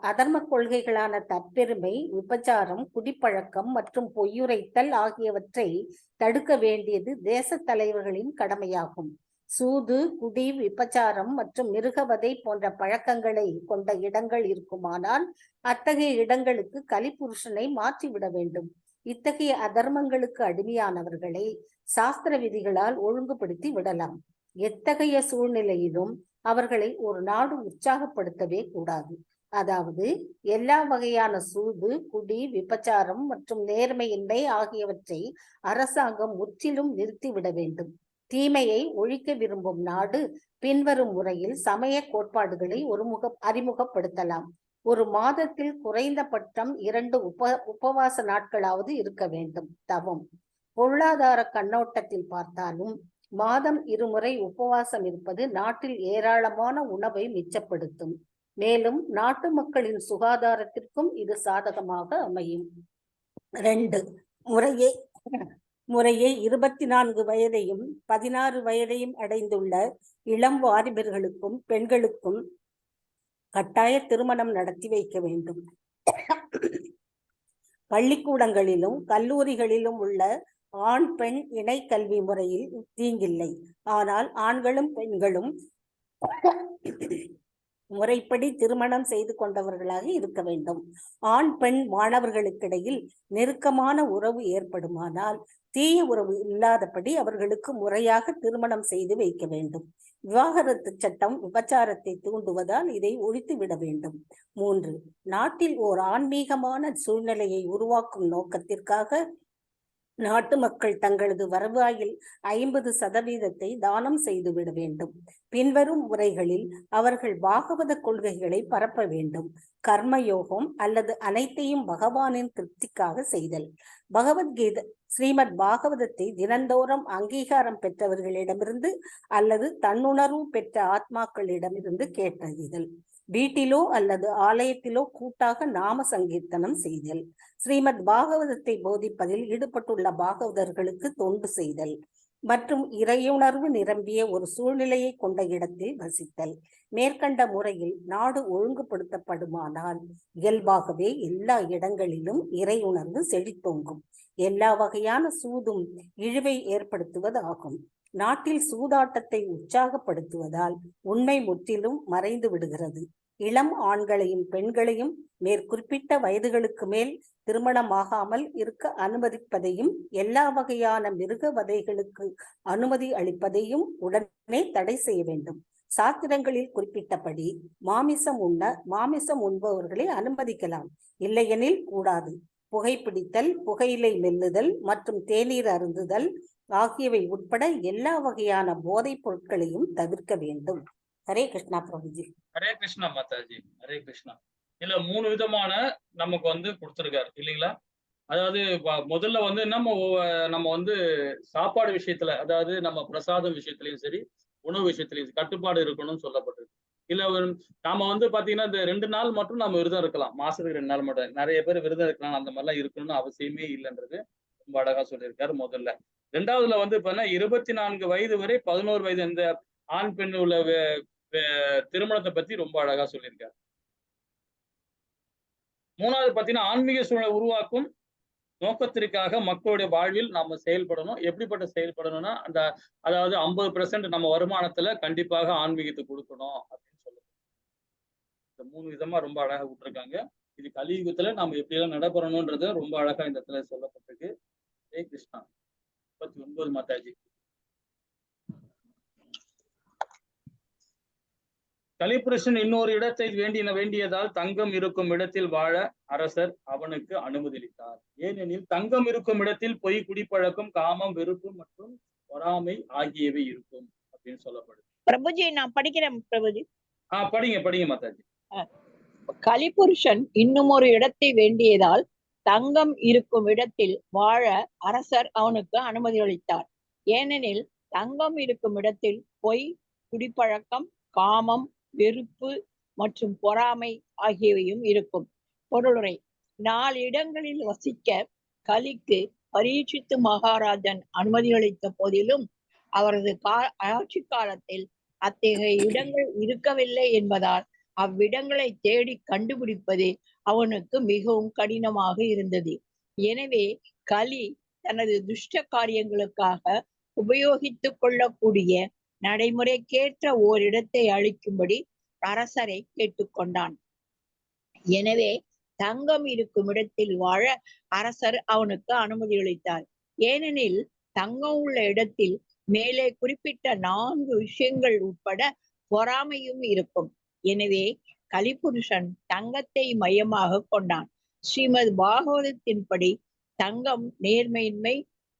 அதர்ம கொள்கைகளான தற்பெருமை, விபச்சாரம், குடிப்பழக்கம் மற்றும் பொய்யுரைத்தல் ஆகியவற்றை தடுக்க வேண்டியது தேச தலைவர்களின் கடமையாகும். சூது, குடி, விபச்சாரம் மற்றும் மிருகவதை போன்ற பழக்கங்களை கொண்ட இடங்கள் இருக்குமானால் அத்தகைய இடங்களுக்கு கலிபுருஷனை மாற்றிவிட வேண்டும். இத்தகைய அதர்மங்களுக்கு அடிமையானவர்களை சாஸ்திர விதிகளால் ஒழுங்குபடுத்தி விடலாம். எத்தகைய சூழ்நிலையிலும் அவர்களை ஒரு நாடு உற்சாகப்படுத்தவே கூடாது. அதாவது எல்லா வகையான சூது, குடி, விபச்சாரம் மற்றும் நேர்மையின்மை ஆகியவற்றை அரசாங்கம் முற்றிலும் நிறுத்திவிட வேண்டும். தீமையை ஒழிக்க விரும்பும் நாடு பின்வரும் முறையில் சமய கோட்பாடுகளை அறிமுகப்படுத்தலாம். ஒரு மாதத்தில் குறைந்தபட்சம் 2 உபவாச நாட்களாவது இருக்க வேண்டும். தவம். பொருளாதார கண்ணோட்டத்தில் பார்த்தாலும் மாதம் 2 முறை உபவாசம் இருப்பது நாட்டில் ஏராளமான உணவை மிச்சப்படுத்தும். மேலும் நாட்டு மக்களின் சுகாதாரத்திற்கும் இது சாதகமாக அமையும். 2. முறையே 24 வயதையும் 16 வயதையும் அடைந்துள்ள இளம் வாலிபர்களுக்கும் பெண்களுக்கும் கட்டாய திருமணம் நடத்தி வைக்க வேண்டும். பள்ளிக்கூடங்களிலும் கல்லூரிகளிலும் உள்ள ஆண் பெண் இணை கல்வி முறையில் தீங்கில்லை. ஆனால் ஆண்களும் பெண்களும் முறைப்படி திருமணம் செய்து கொண்டவர்களாக இருக்க வேண்டும். ஆண் பெண் மாணவர்களுக்கிடையில் நெருக்கமான உறவு ஏற்படுமானால் தீய உறவு இல்லாதபடி அவர்களுக்கு முறையாக திருமணம் செய்து வைக்க வேண்டும். விவாகரத்து சட்டம் விபச்சாரத்தை தூண்டுவதால் இதை ஒழித்து விட வேண்டும். 3. நாட்டில் ஓர் ஆன்மீகமான சூழ்நிலையை உருவாக்கும் நோக்கத்திற்காக நாட்டு மக்கள் தங்களது வருவாயில் 50% தானம் செய்துவிட வேண்டும். பின்வரும் முறைகளில் அவர்கள் பாகவத கொள்கைகளை பரப்ப வேண்டும். கர்மயோகம் அல்லது அனைத்தையும் பகவானின் திருப்திக்காக செய்தல். பகவத்கீதை ஸ்ரீமத் பாகவதத்தை தினந்தோறும் அங்கீகாரம் பெற்றவர்களிடமிருந்து அல்லது தன்னுணர்வு பெற்ற ஆத்மாக்களிடமிருந்து கேட்டறிதல். வீட்டிலோ அல்லது ஆலயத்திலோ கூட்டாக நாம சங்கீர்த்தனம் செய்தல். ஸ்ரீமத் பாகவதத்தை போதிப்பதில் ஈடுபட்டுள்ள பாகவதர்களுக்கு தொண்டு செய்தல் மற்றும் இறையுணர்வு நிரம்பிய ஒரு சூழ்நிலையை கொண்ட இடத்தில் வசித்தல். மேற்கண்ட முறையில் நாடு ஒழுங்குபடுத்தப்படுமானால் இயல்பாகவே எல்லா இடங்களிலும் இறையுணர்வு செழித்தோங்கும். எல்லா வகையான சூதும் இழிவை ஏற்படுத்துவதாகும். நாட்டில் சூதாட்டத்தை உற்சாகப்படுத்துவதால் உண்மை முற்றிலும் மறைந்து விடுகிறது. இளம் ஆண்களையும் பெண்களையும் மேற்குறிப்பிட்ட வயதுகளுக்கு மேல் திருமணமாகாமல் இருக்க அனுமதிப்பதையும் எல்லா வகையான மிருக வதைகளுக்கு அனுமதி அளிப்பதையும் உடனே தடை செய்ய வேண்டும். சாஸ்திரங்களில் குறிப்பிட்டபடி மாமிசம் உண்பவர்களை அனுமதிக்கலாம், இல்லையெனில் கூடாது. புகைப்பிடித்தல், புகையிலை மெல்லுதல் மற்றும் தேநீர் அருந்துதல் ஆகியவை உட்பட எல்லா வகையான போதைப் பொருட்களையும் தவிர்க்க வேண்டும். ஹரே கிருஷ்ணா பிரபுஜி. ஹரே கிருஷ்ணா மாதாஜி. ஹரே கிருஷ்ணா. இதுல 3 விதமான நமக்கு கொடுத்திருக்காரு இல்லைங்களா? அதாவது முதல்ல நம்ம சாப்பாடு விஷயத்துல, அதாவது நம்ம பிரசாதம் விஷயத்திலயும் சரி, உணவு விஷயத்திலயும் கட்டுப்பாடு இருக்கணும்னு சொல்லப்பட்டிருக்கு. இல்ல நாம பாத்தீங்கன்னா இந்த 2 நாள் மட்டும் நம்ம விரதம் இருக்கலாம், மாசத்துக்கு 2 நாள் மட்டும். நிறைய பேர் விரதம் இருக்கலாம், அந்த மாதிரிலாம் இருக்கணும்னு அவசியமே இல்லைன்றது ரொம்ப அழகா சொல்லியிருக்காரு முதல்ல. 2வதுல பாத்தீங்கன்னா 24 வயது வரை 11 வயது இந்த ஆண் பெண் உள்ள திருமணத்தை பத்தி ரொம்ப அழகா சொல்லியிருக்காரு. 3வது பாத்தீங்கன்னா ஆன்மீக சூழலை உருவாக்கும் நோக்கத்திற்காக மக்களுடைய வாழ்வில் நாம செயல்படணும். எப்படிப்பட்ட செயல்படணும்னா அதாவது 50% நம்ம வருமானத்துல கண்டிப்பாக ஆன்மீகத்துக்கு கொடுக்கணும் அப்படின்னு சொல்லுவோம். இந்த 3 விதமா ரொம்ப அழகா விட்டுருக்காங்க. இது கலியுகத்துல நாம எப்படி எல்லாம் நடைபெறணும்ன்றது ரொம்ப அழகா இந்த இடத்துல சொல்லப்பட்டிருக்கு. ஹரே கிருஷ்ணா. 39 மாதாஜி. கலிபுருஷன் இன்னொரு இடத்தை வேண்டியதால் தங்கம் இருக்கும் இடத்தில் வாழ அரசர் அவனுக்கு அனுமதி அளித்தார். ஏனெனில் தங்கம் இருக்கும் இடத்தில் பொய், குடிப்பழக்கம், காமம், வெறுப்பு மற்றும் பொறாமை ஆகியவை இருக்கும் அப்படின்னு சொல்லப்படுது. பிரபுஜி நான் படிக்கிறேன். பிரபுஜி படிங்க மாதாஜி. கலிபுருஷன் இன்னும் ஒரு இடத்தை வேண்டியதால் தங்கம் இருக்கும் இடத்தில் வாழ அரசர் அவனுக்கு அனுமதி அளித்தார். ஏனெனில் தங்கம் இருக்கும் இடத்தில் பொய், குடிப்பழக்கம், காமம், வெறுப்பு மற்றும் பொறாமை ஆகியவையும் இருக்கும். பொருளுரை. 4 இடங்களில் வசிக்க கலிக்கு பரீட்சித்து மகாராஜன் அனுமதி அளித்த போதிலும் அவரது ஆட்சி காலத்தில் அத்தகைய இடங்கள் இருக்கவில்லை என்பதால் அவ்விடங்களை தேடி கண்டுபிடிப்பது அவனுக்கு மிகவும் கடினமாக இருந்தது. எனவே கலி தனது துஷ்ட காரியங்களுக்காக உபயோகித்துக் கொள்ளக்கூடிய நடைமுறைக்கேற்ற ஓரிடத்தை அளிக்கும்படி அரசரை கேட்டுக்கொண்டான். எனவே தங்கம் இருக்கும் இடத்தில் வாழ அரசர் அவனுக்கு அனுமதி அளித்தார். ஏனெனில் தங்கம் உள்ள இடத்தில் மேலே குறிப்பிட்ட 4 விஷயங்கள் உட்பட பொறாமையும் இருக்கும். எனவே கலிபுருஷன் தங்கத்தை மையமாக கொண்டான். ஸ்ரீமத் பாகவதத்தின்படி தங்கம் நேர்மையின்மை,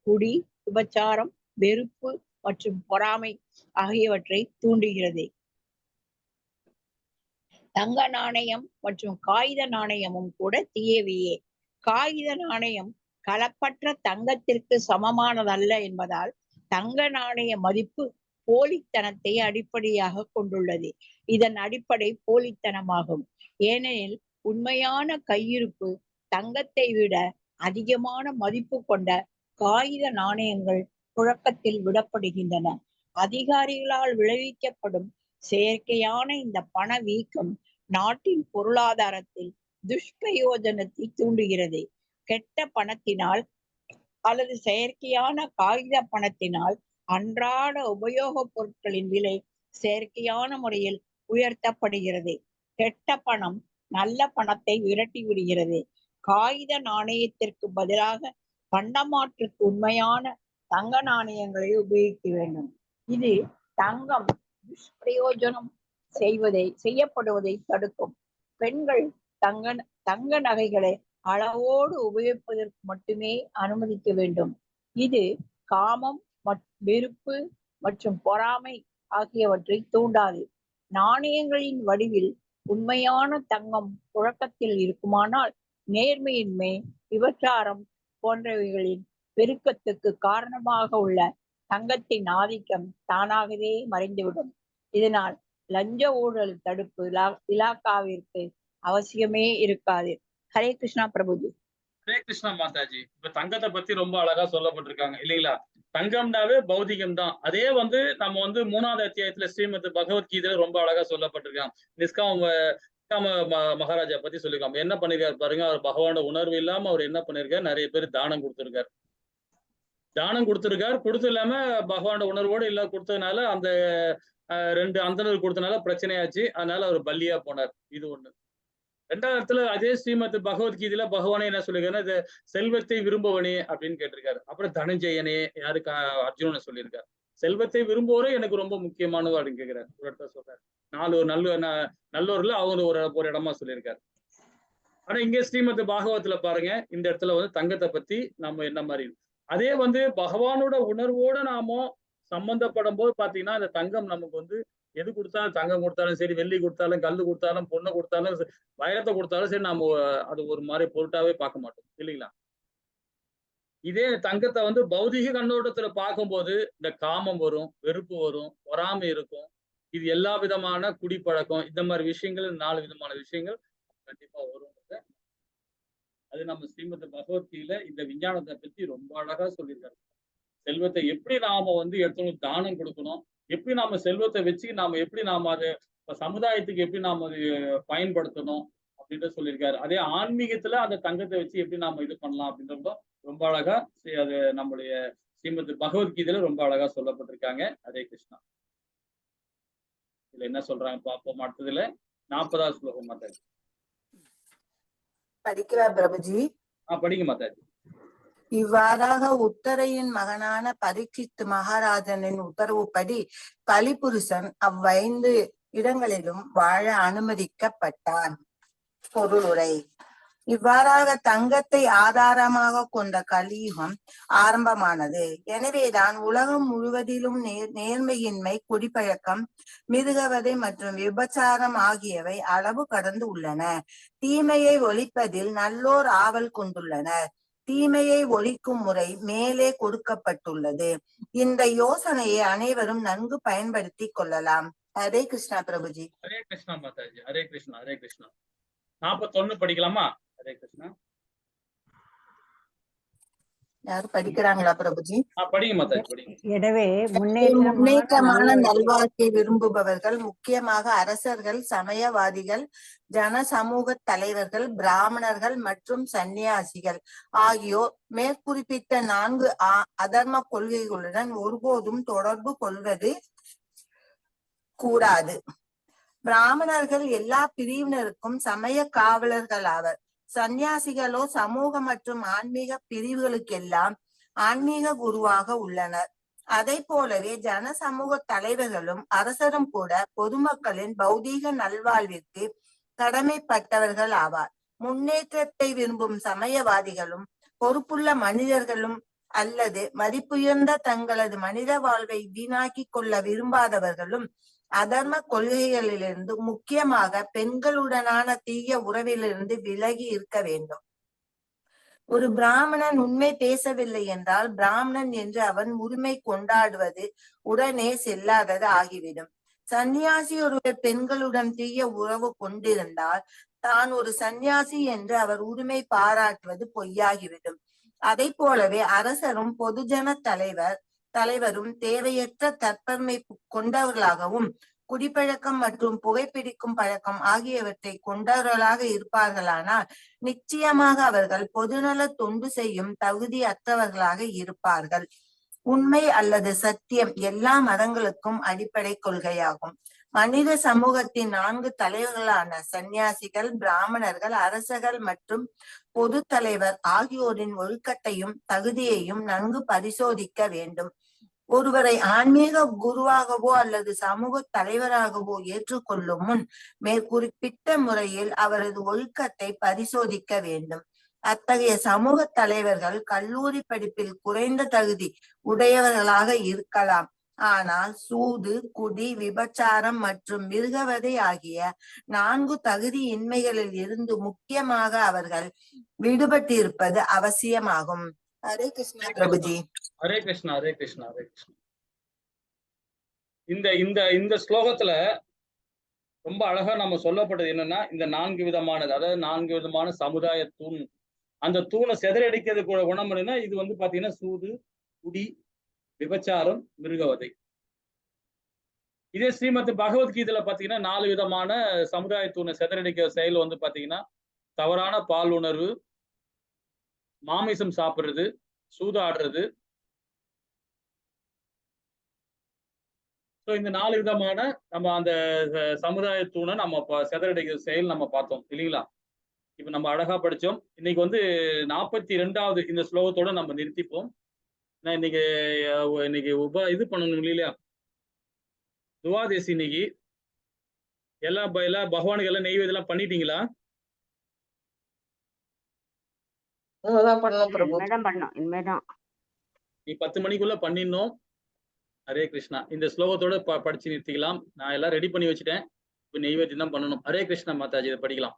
குடி, விபச்சாரம், வெறுப்பு மற்றும் பொறாமை ஆகியவற்றை தூண்டுகிறது. தங்க நாணயம் மற்றும் காகித நாணயமும் கூட தீயவையே. காகித நாணயம் கலப்பற்ற தங்கத்திற்கு சமமானதல்ல என்பதால் தங்க நாணய மதிப்பு போலித்தனத்தை அடிப்படையாக கொண்டுள்ளது. இதன் அடிப்படை போலித்தனமாகும். ஏனெனில் உண்மையான கையிருப்பு தங்கத்தை விட அதிகமான மதிப்பு கொண்ட காகித நாணயங்கள் புழக்கத்தில் விடப்படுகின்றன. அதிகாரிகளால் விளைவிக்கப்படும் செயற்கையான இந்த பணவீக்கம் நாட்டின் பொருளாதாரத்தில் துஷ்பிரயோஜனத்தை தூண்டுகிறது. கெட்ட பணத்தினால் அல்லது செயற்கையான காகித பணத்தினால் அன்றாட உபயோகப் பொருட்களின் விலை செயற்கையான முறையில் உயர்த்தப்படுகிறது. கெட்ட பணம் நல்ல பணத்தை விரட்டி விடுகிறது. காகித நாணயத்திற்கு பதிலாக பண்டமாற்றுக்கு உண்மையான தங்க நாணயங்களை உபயோகிக்க வேண்டும். இது தங்கம் துஷ்பிரயோஜனம் செய்யப்படுவதை தடுக்கும். பெண்கள் தங்க நகைகளை அளவோடு உபயோகிப்பதற்கு மட்டுமே அனுமதிக்க வேண்டும். இது காமம், வெறுப்பு மற்றும் பொறாமை ஆகியவற்றை தூண்டாது. நாணயங்களின் வடிவில் உண்மையான தங்கம் புழக்கத்தில் இருக்குமானால் நேர்மையின்மை, விபச்சாரம் போன்றவைகளின் பெருக்கத்துக்கு காரணமாக உள்ள தங்கத்தின் ஆதிக்கம் தானாகவே மறைந்துவிடும். இதனால் லஞ்ச ஊழல் தடுப்பு இலாக்காவிற்கு அவசியமே இருக்காது. ஹரே கிருஷ்ணா பிரபுஜி. ஹரே கிருஷ்ணா மாதாஜி. இப்ப தங்கத்தை பத்தி ரொம்ப அழகா சொல்லப்பட்டிருக்காங்க இல்லைங்களா? தங்கம்னாவே பௌதிகம் தான். அதே நம்ம 3வது அத்தியாயத்துல ஸ்ரீமத் பகவத்கீதையில ரொம்ப அழகா சொல்லப்பட்டிருக்காங்க. நிஷ்காம மகாராஜா பத்தி சொல்லிருக்காங்க. என்ன பண்ணிருக்காரு பாருங்க. அவர் பகவானோட உணர்வு இல்லாம அவர் என்ன பண்ணிருக்காரு, நிறைய பேர் தானம் கொடுத்திருக்காரு. கொடுத்து இல்லாம பகவானோட உணர்வோடு இல்ல கொடுத்ததுனால அந்த 2 அந்தனர் கொடுத்தனால பிரச்சனையாச்சு. அதனால அவர் பலியா போனார். இது ஒண்ணு. 2வது இடத்துல அதே ஸ்ரீமத் பகவத்கீதையில பகவானே என்ன சொல்லிருக்காருன்னா, இது செல்வத்தை விரும்பவனே அப்படின்னு கேட்டிருக்காரு. அப்புறம் தனஞ்சயனே யாருக்கு அர்ஜுனனை சொல்லியிருக்காரு. செல்வத்தை விரும்புவோரே எனக்கு ரொம்ப முக்கியமானது அப்படின்னு கேட்கிறாரு. ஒரு இடத்துல சொல்றாரு. 4 நல்லோர்ல அவங்க ஒரு இடமா சொல்லியிருக்காரு. ஆனா இங்க ஸ்ரீமத் பாகவத்துல பாருங்க, இந்த இடத்துல தங்கத்தை பத்தி நம்ம என்ன மாதிரி அதே பகவானோட உணர்வோட நாம சம்பந்தப்படும் போது பாத்தீங்கன்னா இந்த தங்கம் நமக்கு எது கொடுத்தாலும், தங்கம் கொடுத்தாலும் சரி, வெள்ளி கொடுத்தாலும், கல்லு கொடுத்தாலும், பொண்ணை கொடுத்தாலும், வைரத்தை கொடுத்தாலும் சரி, நாம அது ஒரு மாதிரி பொருட்டாவே பார்க்க மாட்டோம் இல்லைங்களா? இதே தங்கத்தை பௌதிக கண்ணோட்டத்துல பார்க்கும்போது இந்த காமம் வரும், வெறுப்பு வரும், பொறாமை இருக்கும். இது எல்லா விதமான குடிப்பழக்கம், இந்த மாதிரி விஷயங்கள் 4 விதமான விஷயங்கள் கண்டிப்பா வரும். அது நம்ம ஸ்ரீமத் பகவத்கீதையில இந்த விஞ்ஞானத்தை பத்தி ரொம்ப அழகா சொல்லியிருக்காரு. செல்வத்தை எப்படி நாம எடுத்தவங்களுக்கு தானம் கொடுக்கணும், எப்படி நாம செல்வத்தை வச்சு எப்படி அதை சமுதாயத்துக்கு எப்படி நாம அது பயன்படுத்தணும் அப்படின்ட்டு சொல்லியிருக்காரு. அதே ஆன்மீகத்துல அந்த தங்கத்தை வச்சு எப்படி நாம இது பண்ணலாம் அப்படின்றதும் ரொம்ப அழகா அது நம்முடைய ஸ்ரீமத் பகவத்கீதையில ரொம்ப அழகா சொல்லப்பட்டிருக்காங்க. ஹரே கிருஷ்ணா. இதுல என்ன சொல்றாங்க பார்ப்போம். அடுத்ததுல 40வது ஸ்லோகம் மாதாஜி. படிக்கிறா பிரபுஜி? படிங்க மாதாஜி. இவ்வாறாக உத்தரையின் மகனான பரீட்சித் மகாராஜனின் உத்தரவுப்படி கலிபுருஷன் அவ்வைந்து இடங்களிலும் வாழ அனுமதிக்கப்பட்டான். பொருளுரை. இவ்வாறாக தங்கத்தை ஆதாரமாக கொண்ட கலியுகம் ஆரம்பமானது. எனவேதான் உலகம் முழுவதிலும் நேர்மையின்மை, குடிப்பழக்கம், மிருகவதை மற்றும் விபச்சாரம் ஆகியவை அளவு கடந்து உள்ளன. தீமையை ஒழிப்பதில் நல்லோர் ஆவல் கொண்டுள்ளனர். தீமையை ஒழிக்கும் முறை மேலே கொடுக்கப்பட்டுள்ளது. இந்த யோசனையை அனைவரும் நன்கு பயன்படுத்தி கொள்ளலாம். ஹரே கிருஷ்ணா பிரபுஜி. ஹரே கிருஷ்ணா மாதாஜி. ஹரே கிருஷ்ணா. ஹரே கிருஷ்ணா. 41 படிக்கலாமா? ஹரே கிருஷ்ணா. யாரும் படிக்கிறாங்களா பிரபுஜி? படிங்க மாதாஜி, படிங்க. எனவே முன்னேற்றமான நல்வாழ்க்கை விரும்புபவர்கள், முக்கியமாக அரசர்கள், சமயவாதிகள், ஜன சமூக தலைவர்கள், பிராமணர்கள் மற்றும் சன்னியாசிகள் ஆகியோர் மேற்குறிப்பிட்ட 4 அதர்ம கொள்கைகளுடன் ஒருபோதும் தொடர்பு கொள்வது கூடாது. பிராமணர்கள் எல்லா பிரிவினருக்கும் சமய காவலர்கள் ஆவர். சந்நியாசிகளோ சமூக மற்றும் ஆன்மீக பிரிவுகளுக்கெல்லாம் ஆன்மீக குருவாக உள்ளனர். அதை போலவே ஜன சமூக தலைவர்களும் அரசரும் கூட பொதுமக்களின் பௌதீக நல்வாழ்விற்கு கடமைப்பட்டவர்கள் ஆவார். முன்னேற்றத்தை விரும்பும் சமயவாதிகளும் பொறுப்புள்ள மனிதர்களும் அல்லது மதிப்புயர்ந்த தங்களது மனித வாழ்வை வீணாக்கி கொள்ள விரும்பாதவர்களும் அதர்ம கொள்கைகளிலிருந்து, முக்கியமாக பெண்களுடனான தீய உறவிலிருந்து விலகி இருக்க வேண்டும். ஒரு பிராமணன் உண்மை பேசவில்லை என்றால் பிராமணன் என்று அவன் உரிமை கொண்டாடுவது உடனே செல்லாதது ஆகிவிடும். சந்நியாசி ஒருவர் பெண்களுடன் தீய உறவு கொண்டிருந்தால் தான் ஒரு சந்நியாசி என்று அவர் உரிமை பாராட்டுவது பொய்யாகிவிடும். அதை போலவே அரசரும் பொதுஜன தலைவரும் தேவையற்ற தற்பெருமை கொண்டவர்களாகவும் குடிப்பழக்கம் மற்றும் புகைப்பிடிக்கும் பழக்கம் ஆகியவற்றை கொண்டவர்களாக இருப்பார்களானால் நிச்சயமாக அவர்கள் பொதுநல தொண்டு செய்யும் தகுதி அற்றவர்களாக இருப்பார்கள். உண்மை அல்லது சத்தியம் எல்லா மதங்களுக்கும் அடிப்படை கொள்கையாகும். மனித சமூகத்தின் 4 தலைவர்களான சந்நியாசிகள், பிராமணர்கள், அரசர்கள் மற்றும் பொது தலைவர் ஆகியோரின் ஒழுக்கத்தையும் தகுதியையும் நன்கு பரிசோதிக்க வேண்டும். ஒருவரை ஆன்மீக குருவாகவோ அல்லது சமூக தலைவராகவோ ஏற்றுக்கொள்ளும் முன் மேற்குறிப்பிட்ட முறையில் அவரது ஒழுக்கத்தை பரிசோதிக்க வேண்டும். அத்தகைய சமூக தலைவர்கள் கல்லூரி படிப்பில் குறைந்த தகுதி உடையவர்களாக இருக்கலாம். ஆனால் சூது, குடி, விபச்சாரம் மற்றும் மிருகவதை ஆகிய 4 தகுதியின்மைகளில் இருந்து முக்கியமாக அவர்கள் விடுபட்டிருப்பது அவசியமாகும். ஹரே கிருஷ்ணா பிரபுஜி. ஹரே கிருஷ்ணா, ஹரே கிருஷ்ணா, ஹரே கிருஷ்ணா. இந்த ஸ்லோகத்துல ரொம்ப அழகா நம்ம சொல்லப்பட்டது என்னன்னா, இந்த 4 விதமானது, அதாவது 4 விதமான சமுதாய தூண். அந்த தூணை சிதறடிக்கிறது கூட குணம் என்னன்னா, இது வந்து பாத்தீங்கன்னா சூது, குடி, விபச்சாரம், மிருகவதை. இதே ஸ்ரீமத் பகவத்கீதையில பாத்தீங்கன்னா 4 விதமான சமுதாய தூணை சிதறடிக்கிற செயல் வந்து பாத்தீங்கன்னா தவறான பால் உணர்வு, மாமிசம் சாப்பிடுறது, சூதாடுறது. இந்த 4 விதமான நம்ம அந்த சமுதாய தூணை நம்ம சிதறடிக்கிற செயல் நம்ம பார்த்தோம் இல்லைங்களா? இப்ப நம்ம அழகா படிச்சோம். இன்னைக்கு வந்து 42வது இந்த ஸ்லோகத்தோட நம்ம நிறுத்திப்போம். நான் இன்னைக்கு இது பண்ணணும் இல்லையா? துவாதேசி இன்னைக்கு எல்லா பகவானுக்கு எல்லாம் நெய்வேதெல்லாம் பண்ணிட்டீங்களா? நீ 10 மணிக்குள்ள பண்ணிடணும். ஹரே கிருஷ்ணா. இந்த ஸ்லோகத்தோட படிச்சு நிறுத்திக்கலாம். நான் எல்லாம் ரெடி பண்ணி வச்சுட்டேன். இப்ப நெய்வேத்தியம் தான் பண்ணணும். ஹரே கிருஷ்ணா மாதாஜி. இதை படிக்கலாம்.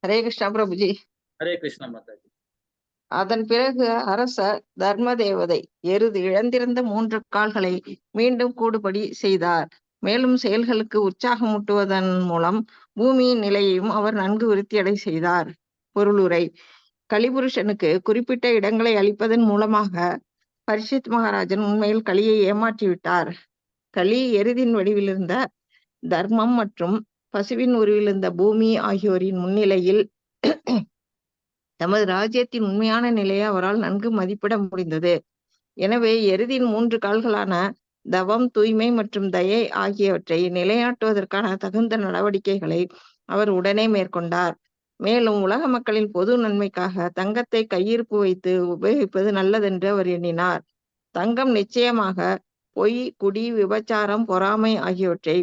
ஹரே கிருஷ்ணா பிரபுஜி. ஹரே கிருஷ்ணா மாதாஜி. அதன் பிறகு அரசர் தர்ம தேவதை எருது இழந்திருந்த 3 கால்களை மீண்டும் கூடுபடி செய்தார். மேலும் செயல்களுக்கு உற்சாகமூட்டுவதன் மூலம் பூமியின் நிலையையும் அவர் நன்கு விருத்தியடை செய்தார். பொருளுரை: கலிபுருஷனுக்கு குறிப்பிட்ட இடங்களை அளிப்பதன் மூலமாக பரீட்சித் மகாராஜன் உண்மையில் கலியை ஏமாற்றிவிட்டார். கலி எருதின் வடிவிலிருந்த தர்மம் மற்றும் பசுவின் உருவிலிருந்த பூமி ஆகியோரின் முன்னிலையில் தமது ராஜ்யத்தின் உண்மையான நிலையை அவரால் நன்கு மதிப்பிட முடிந்தது. எனவே எருதின் 3 கால்களான தவம், தூய்மை மற்றும் தயை ஆகியவற்றை நிலைநாட்டுவதற்கான தகுந்த நடவடிக்கைகளை அவர் உடனே மேற்கொண்டார். மேலும் உலக மக்களின் பொது நன்மைக்காக தங்கத்தை கையிருப்பு வைத்து உபயோகிப்பது நல்லதென்று அவர் எண்ணினார். தங்கம் நிச்சயமாக பொய், குடி, விபச்சாரம், பொறாமை ஆகியவற்றை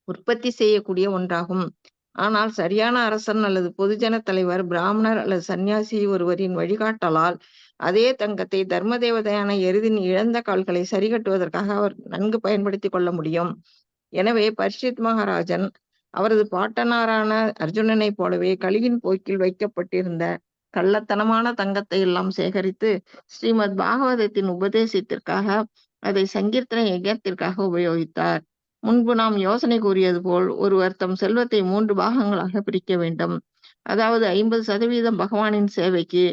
உற்பத்தி செய்யக்கூடிய ஒன்றாகும். ஆனால் சரியான அரசன் அல்லது பொதுஜன தலைவர், பிராமணர் அல்லது சன்னியாசி ஒருவரின் வழிகாட்டலால் அதே தங்கத்தை தர்ம தேவதையான எருதின் இழந்த கால்களை சரிகட்டுவதற்காக அவர் நன்கு பயன்படுத்தி கொள்ள முடியும். எனவே பரீட்சித் மகாராஜன் அவரது பாட்டனாரான அர்ஜுனனை போலவே கலியின் போக்கில் வைக்கப்பட்டிருந்த கள்ளத்தனமான தங்கத்தை எல்லாம் சேகரித்து ஸ்ரீமத் பாகவதத்தின் உபதேசத்திற்காக, அதை சங்கீர்த்தன யஜ்ஞத்திற்காக உபயோகித்தார். முன்பு நாம் யோசனை கூறியது போல் ஒருவர் தம் செல்வத்தை 3 பாகங்களாக பிரிக்க வேண்டும். அதாவது 50% பகவானின் சேவைக்கு,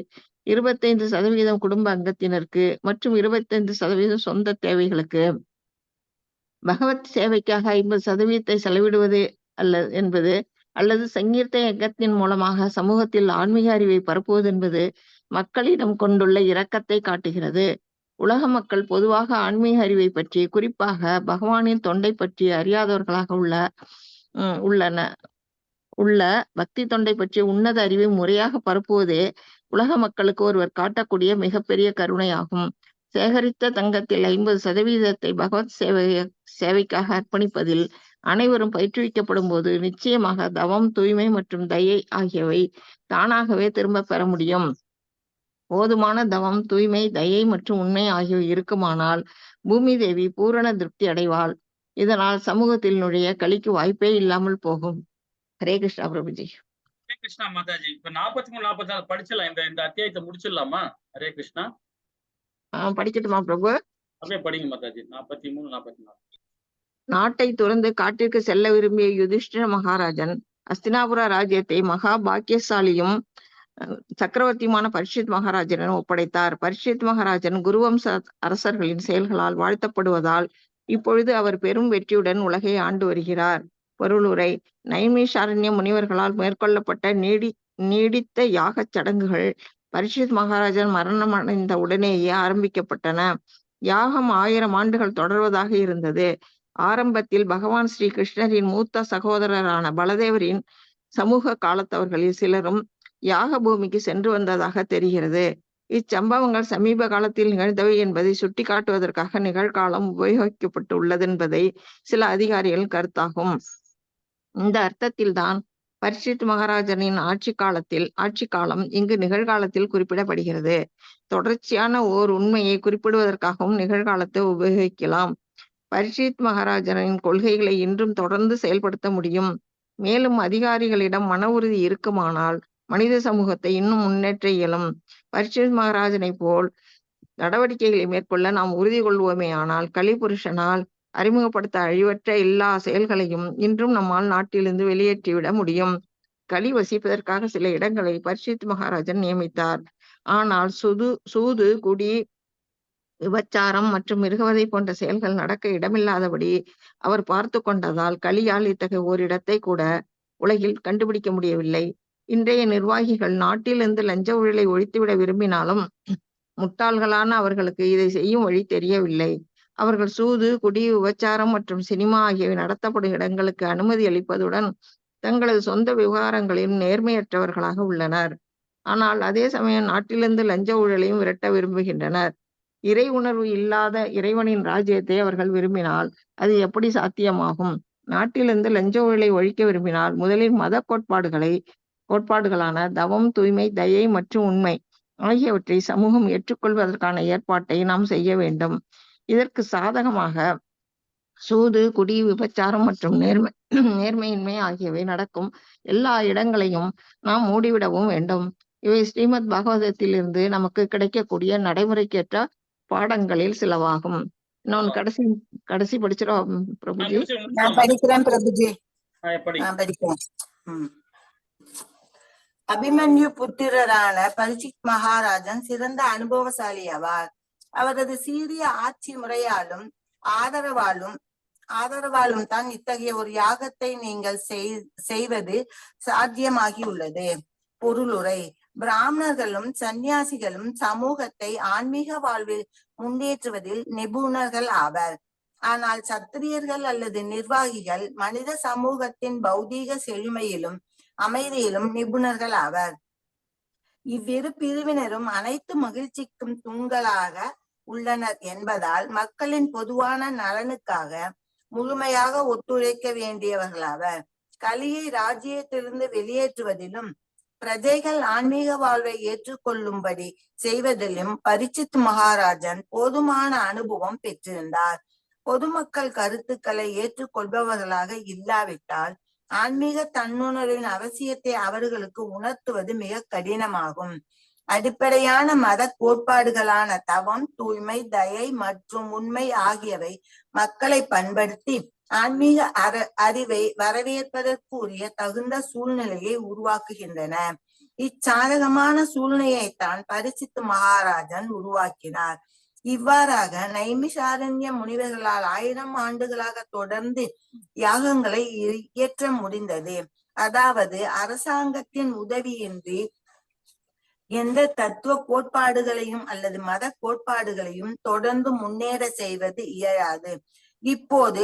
25% குடும்ப அங்கத்தினருக்கு மற்றும் 25% சொந்த தேவைகளுக்கு. பகவத் சேவைக்காக 50% செலவிடுவது அல்லது சங்கீர்த்த யஜ்ஞத்தின் மூலமாக சமூகத்தில் ஆன்மீக அறிவை பரப்புவது என்பது மக்களிடம் கொண்டுள்ள இரக்கத்தை காட்டுகிறது. உலக மக்கள் பொதுவாக ஆன்மீக அறிவை பற்றி, குறிப்பாக பகவானின் தொண்டை பற்றி அறியாதவர்களாக உள்ள பக்தி தொண்டை பற்றிய உன்னத அறிவை முறையாக பரப்புவதே உலக மக்களுக்கு ஒருவர் காட்டக்கூடிய மிகப்பெரிய கருணையாகும். சேகரித்த தங்கத்தில் 50% பகவத் சேவைக்காக அர்ப்பணிப்பதில் அனைவரும் பயிற்றுவிக்கப்படும் போது நிச்சயமாக தவம், தூய்மை மற்றும் தயை ஆகியவை தானாகவே திரும்ப பெற முடியும். போதுமான தவம், தூய்மை, தயை மற்றும் உண்மை ஆகியவை இருக்குமானால் பூமி தேவி பூரண திருப்தி அடைவாள். இதனால் சமூகத்தில் நுழைய கலிக்கு வாய்ப்பே இல்லாமல் போகும். ஹரே கிருஷ்ணா பிரபுஜி. ஹரே கிருஷ்ணா மாதாஜி. இப்ப 43, 44 படிச்சிடலாம். இந்த அத்தியாயத்தை முடிச்சிடலாமா? ஹரே கிருஷ்ணா. படிக்கட்டுமா பிரபு? அப்படியே படிங்க மாதாஜி. 43, 44. நாட்டை துறந்து காட்டிற்கு செல்ல விரும்பிய யுதிஷ்டிர மகாராஜன் அஸ்தினாபுர ராஜ்யத்தை மகா பாக்கியசாலியும் சக்கரவர்த்தியுமான பரீட்சித் மகாராஜனிடம் ஒப்படைத்தார். பரீட்சித் மகாராஜன் குருவம்ச அரசர்களின் செயல்களால் வாழ்த்தப்படுவதால் இப்பொழுது அவர் பெரும் வெற்றியுடன் உலகை ஆண்டு வருகிறார். பொருளுரை: நைமிஷாரண்ய முனிவர்களால் மேற்கொள்ளப்பட்ட நீடித்த யாகச் சடங்குகள் பரீட்சித் மகாராஜன் மரணம் அடைந்த உடனேயே ஆரம்பிக்கப்பட்டன. யாகம் 1000 ஆண்டுகள் தொடர்வதாக இருந்தது. ஆரம்பத்தில் பகவான் ஸ்ரீ கிருஷ்ணரின் மூத்த சகோதரரான பலதேவரின் சமூக காலத்தவர்களில் சிலரும் யாக பூமிக்கு சென்று வந்ததாக தெரிகிறது. இச்சம்பவங்கள் சமீப காலத்தில் நிகழ்ந்தவை என்பதை சுட்டி காட்டுவதற்காக நிகழ்காலம் உபயோகிக்கப்பட்டு உள்ளது என்பதை சில அதிகாரிகள் கருத்தாகும். இந்த அர்த்தத்தில்தான் பரீட்சித் மகாராஜனின் ஆட்சி காலம் இங்கு நிகழ்காலத்தில் குறிப்பிடப்படுகிறது. தொடர்ச்சியான ஓர் உண்மையை குறிப்பிடுவதற்காகவும் நிகழ்காலத்தை உபயோகிக்கலாம். பரீட்சித் மகாராஜனின் கொள்கைகளை இன்றும் தொடர்ந்து செயல்படுத்த முடியும். மேலும் அதிகாரிகளிடம் மன உறுதி இருக்குமானால் மனித சமூகத்தை இன்னும் முன்னேற்ற இயலும். பரீட்சித் மகாராஜனை போல் நடவடிக்கைகளை மேற்கொள்ள நாம் உறுதி கொள்வோமே ஆனால் கலிபுருஷனால் அறிமுகப்படுத்த அழிவற்ற எல்லா செயல்களையும் இன்றும் நம்மால் நாட்டிலிருந்து வெளியேற்றிவிட முடியும். களி வசிப்பதற்காக சில இடங்களை பரீட்சித் மகாராஜன் நியமித்தார். ஆனால் சூது, குடி, விபச்சாரம் மற்றும் மிருகவதை போன்ற செயல்கள் நடக்க இடமில்லாதபடி அவர் பார்த்து கொண்டதால் கலியால் இத்தகைய ஓரிடத்தை கூட உலகில் கண்டுபிடிக்க முடியவில்லை. இன்றைய நிர்வாகிகள் நாட்டிலிருந்து லஞ்ச ஊழலை ஒழித்துவிட விரும்பினாலும் முட்டாள்களான அவர்களுக்கு இதை செய்யும் வழி தெரியவில்லை. அவர்கள் சூது, குடி, விபச்சாரம் மற்றும் சினிமா ஆகியவை நடத்தப்படும் இடங்களுக்கு அனுமதி அளிப்பதுடன் தங்களது சொந்த விவகாரங்களிலும் நேர்மையற்றவர்களாக உள்ளனர். ஆனால் அதே சமயம் நாட்டிலிருந்து லஞ்ச ஊழலையும் விரட்ட விரும்புகின்றனர். இறை உணர்வு இல்லாத இறைவனின் ராஜ்யத்தை அவர்கள் விரும்பினால் அது எப்படி சாத்தியமாகும்? நாட்டிலிருந்து லஞ்ச ஊழலை ஒழிக்க விரும்பினால் முதலில் மத கோட்பாடுகளான தவம், தூய்மை, தயை மற்றும் உண்மை ஆகியவற்றை சமூகம் ஏற்றுக்கொள்வதற்கான ஏற்பாட்டை நாம் செய்ய வேண்டும். இதற்கு சாதகமாக சூது, குடி, விபச்சாரம் மற்றும் நேர்மையின்மை ஆகியவை நடக்கும் எல்லா இடங்களையும் நாம் மூடிவிடவும் வேண்டும். இவை ஸ்ரீமத் பாகவதத்தில் இருந்து நமக்கு கிடைக்கக்கூடிய நடைமுறைக்கேற்ற பாடங்களில் சிலவாகும். இன்னொன்னு கடைசி படிச்சிடும் பிரபுஜி. நான் படிக்கிறேன் பிரபுஜி. நான் படிக்கிறேன். அபிமன்யு புத்திரரான பரீட்சித் மகாராஜன் சிறந்த அனுபவசாலி ஆவார். அவரது சீரிய ஆட்சி முறையாலும் ஆதரவாலும் தான் இத்தகைய ஒரு யாகத்தை நீங்கள் செய்வது சாத்தியமாகியுள்ளது. பொருளுரை: பிராமணர்களும் சந்நியாசிகளும் சமூகத்தை ஆன்மீக வாழ்வில் முன்னேற்றுவதில் நிபுணர்கள் ஆவர். ஆனால் சத்திரியர்கள் அல்லது நிர்வாகிகள் மனித சமூகத்தின் பௌதீக செழுமையிலும் அமைதியிலும் நிபுணர்கள் ஆவர். இவ்விரு பிரிவினரும் அனைத்து மகிழ்ச்சிக்கும் தூண்களாக உள்ளனர் என்பதால் மக்களின் பொதுவான நலனுக்காக முழுமையாக ஒத்துழைக்க வேண்டியவர்களாவர். கலியை ராஜ்யத்திலிருந்து வெளியேற்றுவதிலும் பிரஜைகள் ஆன்மீக வாழ்வை ஏற்றுக்கொள்ளும்படி செய்வதிலும் பரீட்சித் மகாராஜன் போதுமான அனுபவம் பெற்றிருந்தார். பொதுமக்கள் கருத்துக்களை ஏற்றுக்கொள்பவர்களாக இல்லாவிட்டால் ஆன்மீக தன்னுணர்வின் அவசியத்தை அவர்களுக்கு உணர்த்துவது மிக கடினமாகும். அடிப்படையான மத கோட்பாடுகளான தவம், தூய்மை, தயை மற்றும் உண்மை ஆகியவை மக்களை பண்படுத்தி ஆன்மீக அறிவை வரவேற்பதற்குரிய தகுந்த சூழ்நிலையை உருவாக்குகின்றன. இச்சாதகமான சூழ்நிலையைத்தான் பரீட்சித் மகாராஜன் உருவாக்கினார். இவ்வாறாக நைமிஷாரண்ய முனிவர்களால் 1000 ஆண்டுகளாக தொடர்ந்து யாகங்களை இயற்ற முடிந்தது. அதாவது அரசாங்கத்தின் உதவியின்றி எந்த தத்துவ கோட்பாடுகளையும் அல்லது மத கோட்பாடுகளையும் தொடர்ந்து முன்னேற செய்வது இயலாது. இப்போது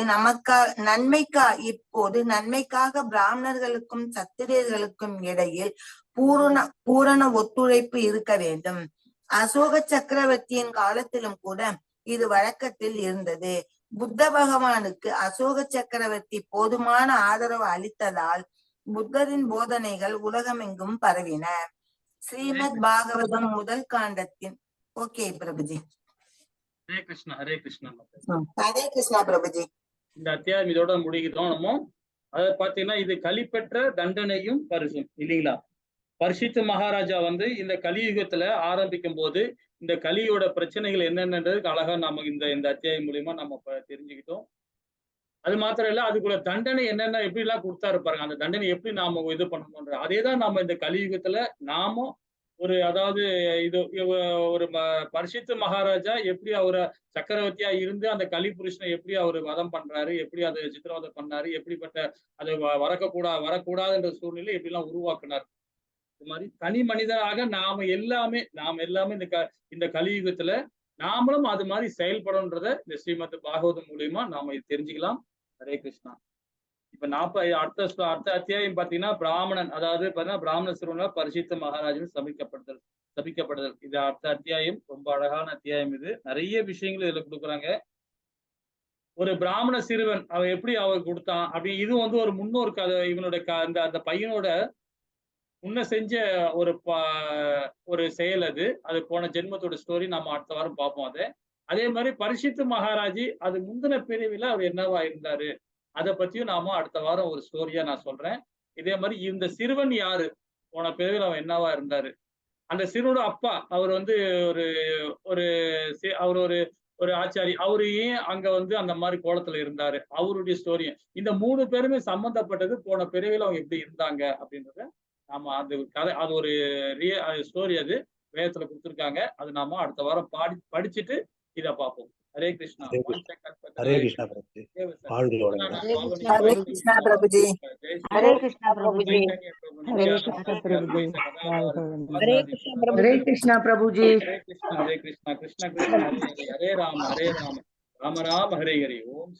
நன்மைக்காக பிராமணர்களுக்கும் சத்திரியர்களுக்கும் இடையில் பூரண ஒத்துழைப்பு இருக்க வேண்டும். அசோக சக்கரவர்த்தியின் காலத்திலும் கூட இது வழக்கத்தில் இருந்தது. புத்த பகவானுக்கு அசோக சக்கரவர்த்தி போதுமான ஆதரவு அளித்ததால் புத்தரின் போதனைகள் உலகமெங்கும் பரவின. ஸ்ரீமத் பாகவதம் முதல் காண்டத்தின் ஓகே பிரபுஜி. ஹரே கிருஷ்ணா. ஹரே கிருஷ்ணா. ஹரே கிருஷ்ணா பிரபுஜி. இந்த அத்தியாயம் இதோட முடிக்கிறோம். நம்ம அதை பாத்தீங்கன்னா இது கலிப்பெற்ற தண்டனையும் பரிசும் இல்லைங்களா. பரிசித்து மகாராஜா வந்து இந்த கலியுகத்துல ஆரம்பிக்கும் போது இந்த கலியோட பிரச்சனைகள் என்னென்னன்றதுக்கு அழகா நம்ம இந்த அத்தியாயம் மூலியமா நம்ம தெரிஞ்சுக்கிட்டோம். அது மாத்திரம் இல்ல, அதுக்குள்ள தண்டனை என்னென்ன எப்படி எல்லாம் கொடுத்தாரு பாருங்க. அந்த தண்டனை எப்படி நாம இது பண்ணணும்ன்ற அதேதான் நாம இந்த கலியுகத்துல நாமும் அதாவது இது ஒரு பரிசித்து மகாராஜா எப்படி அவரை சக்கரவர்த்தியா இருந்து அந்த கலி புருஷனை எப்படி அவரு வதம் பண்றாரு, எப்படி அதை சித்திரவதை பண்ணாரு, எப்படிப்பட்ட அது வரக்கூடாதுன்ற சூழ்நிலை எப்படி எல்லாம் உருவாக்குனார். இது மாதிரி தனி மனிதனாக நாம எல்லாமே இந்த கலியுகத்துல நாமளும் அது மாதிரி செயல்படும்ன்றத இந்த ஸ்ரீமத் பாகவதம் மூலியமா நாம இது தெரிஞ்சுக்கலாம். ஹரே கிருஷ்ணா. இப்ப அடுத்த அத்தியாயம் பாத்தீங்கன்னா பிராமணன், அதாவது பாத்தீங்கன்னா பிராமண சிறுவனால் பரிசித்த மகாராஜன் சபிக்கப்படுதல். இது அடுத்த அத்தியாயம். ரொம்ப அழகான அத்தியாயம் இது. நிறைய விஷயங்கள் இதுல கொடுக்குறாங்க. ஒரு பிராமண சிறுவன் அவன் எப்படி அவர் கொடுத்தான் அப்படி இது ஒரு முன்னோர் கதை. இவனோட அந்த பையனோட முன்ன செஞ்ச ஒரு செயல் அது போன ஜென்மத்தோட ஸ்டோரி நம்ம அடுத்த வாரம் பார்ப்போம். அதே மாதிரி பரிசித்து மகாராஜி அது முந்தின பிரிவில் அவர் என்னவா இருந்தாரு அதை பத்தியும் நாம அடுத்த வாரம் ஒரு ஸ்டோரியா நான் சொல்றேன். இதே மாதிரி இந்த சிறுவன் யாரு, போன பிரிவில் அவன் என்னவா இருந்தாரு, அந்த சிறுவனோட அப்பா அவர் ஒரு ஆச்சாரி, அவரு ஏன் அங்க அந்த மாதிரி கோலத்துல இருந்தாரு, அவருடைய ஸ்டோரியும் இந்த 3 பேருமே சம்பந்தப்பட்டது போன பிரிவில் அவங்க எப்படி இருந்தாங்க அப்படின்றத நாம அந்த கதை அது ஒரு ஸ்டோரி அது வேதத்துல கொடுத்துருக்காங்க. அது நாம அடுத்த வாரம் படிச்சுட்டு இத பார்ப்போம். ஹரே கிருஷ்ணா. ஹரே கிருஷ்ணா பிரபுஜி. ஹரே கிருஷ்ணா பிரபுஜி. ஹரே கிருஷ்ணா பிரபுஜி. ஹரே கிருஷ்ணா பிரபுஜி. ஹரே கிருஷ்ணா பிரபுஜி. ஹரே கிருஷ்ணா பிரபுஜி. ஹரே கிருஷ்ணா. கிருஷ்ண கிருஷ்ண ஹரே ஹரே. ஹரே ராம ராம ராம ஹரே ஹரே. ஓம்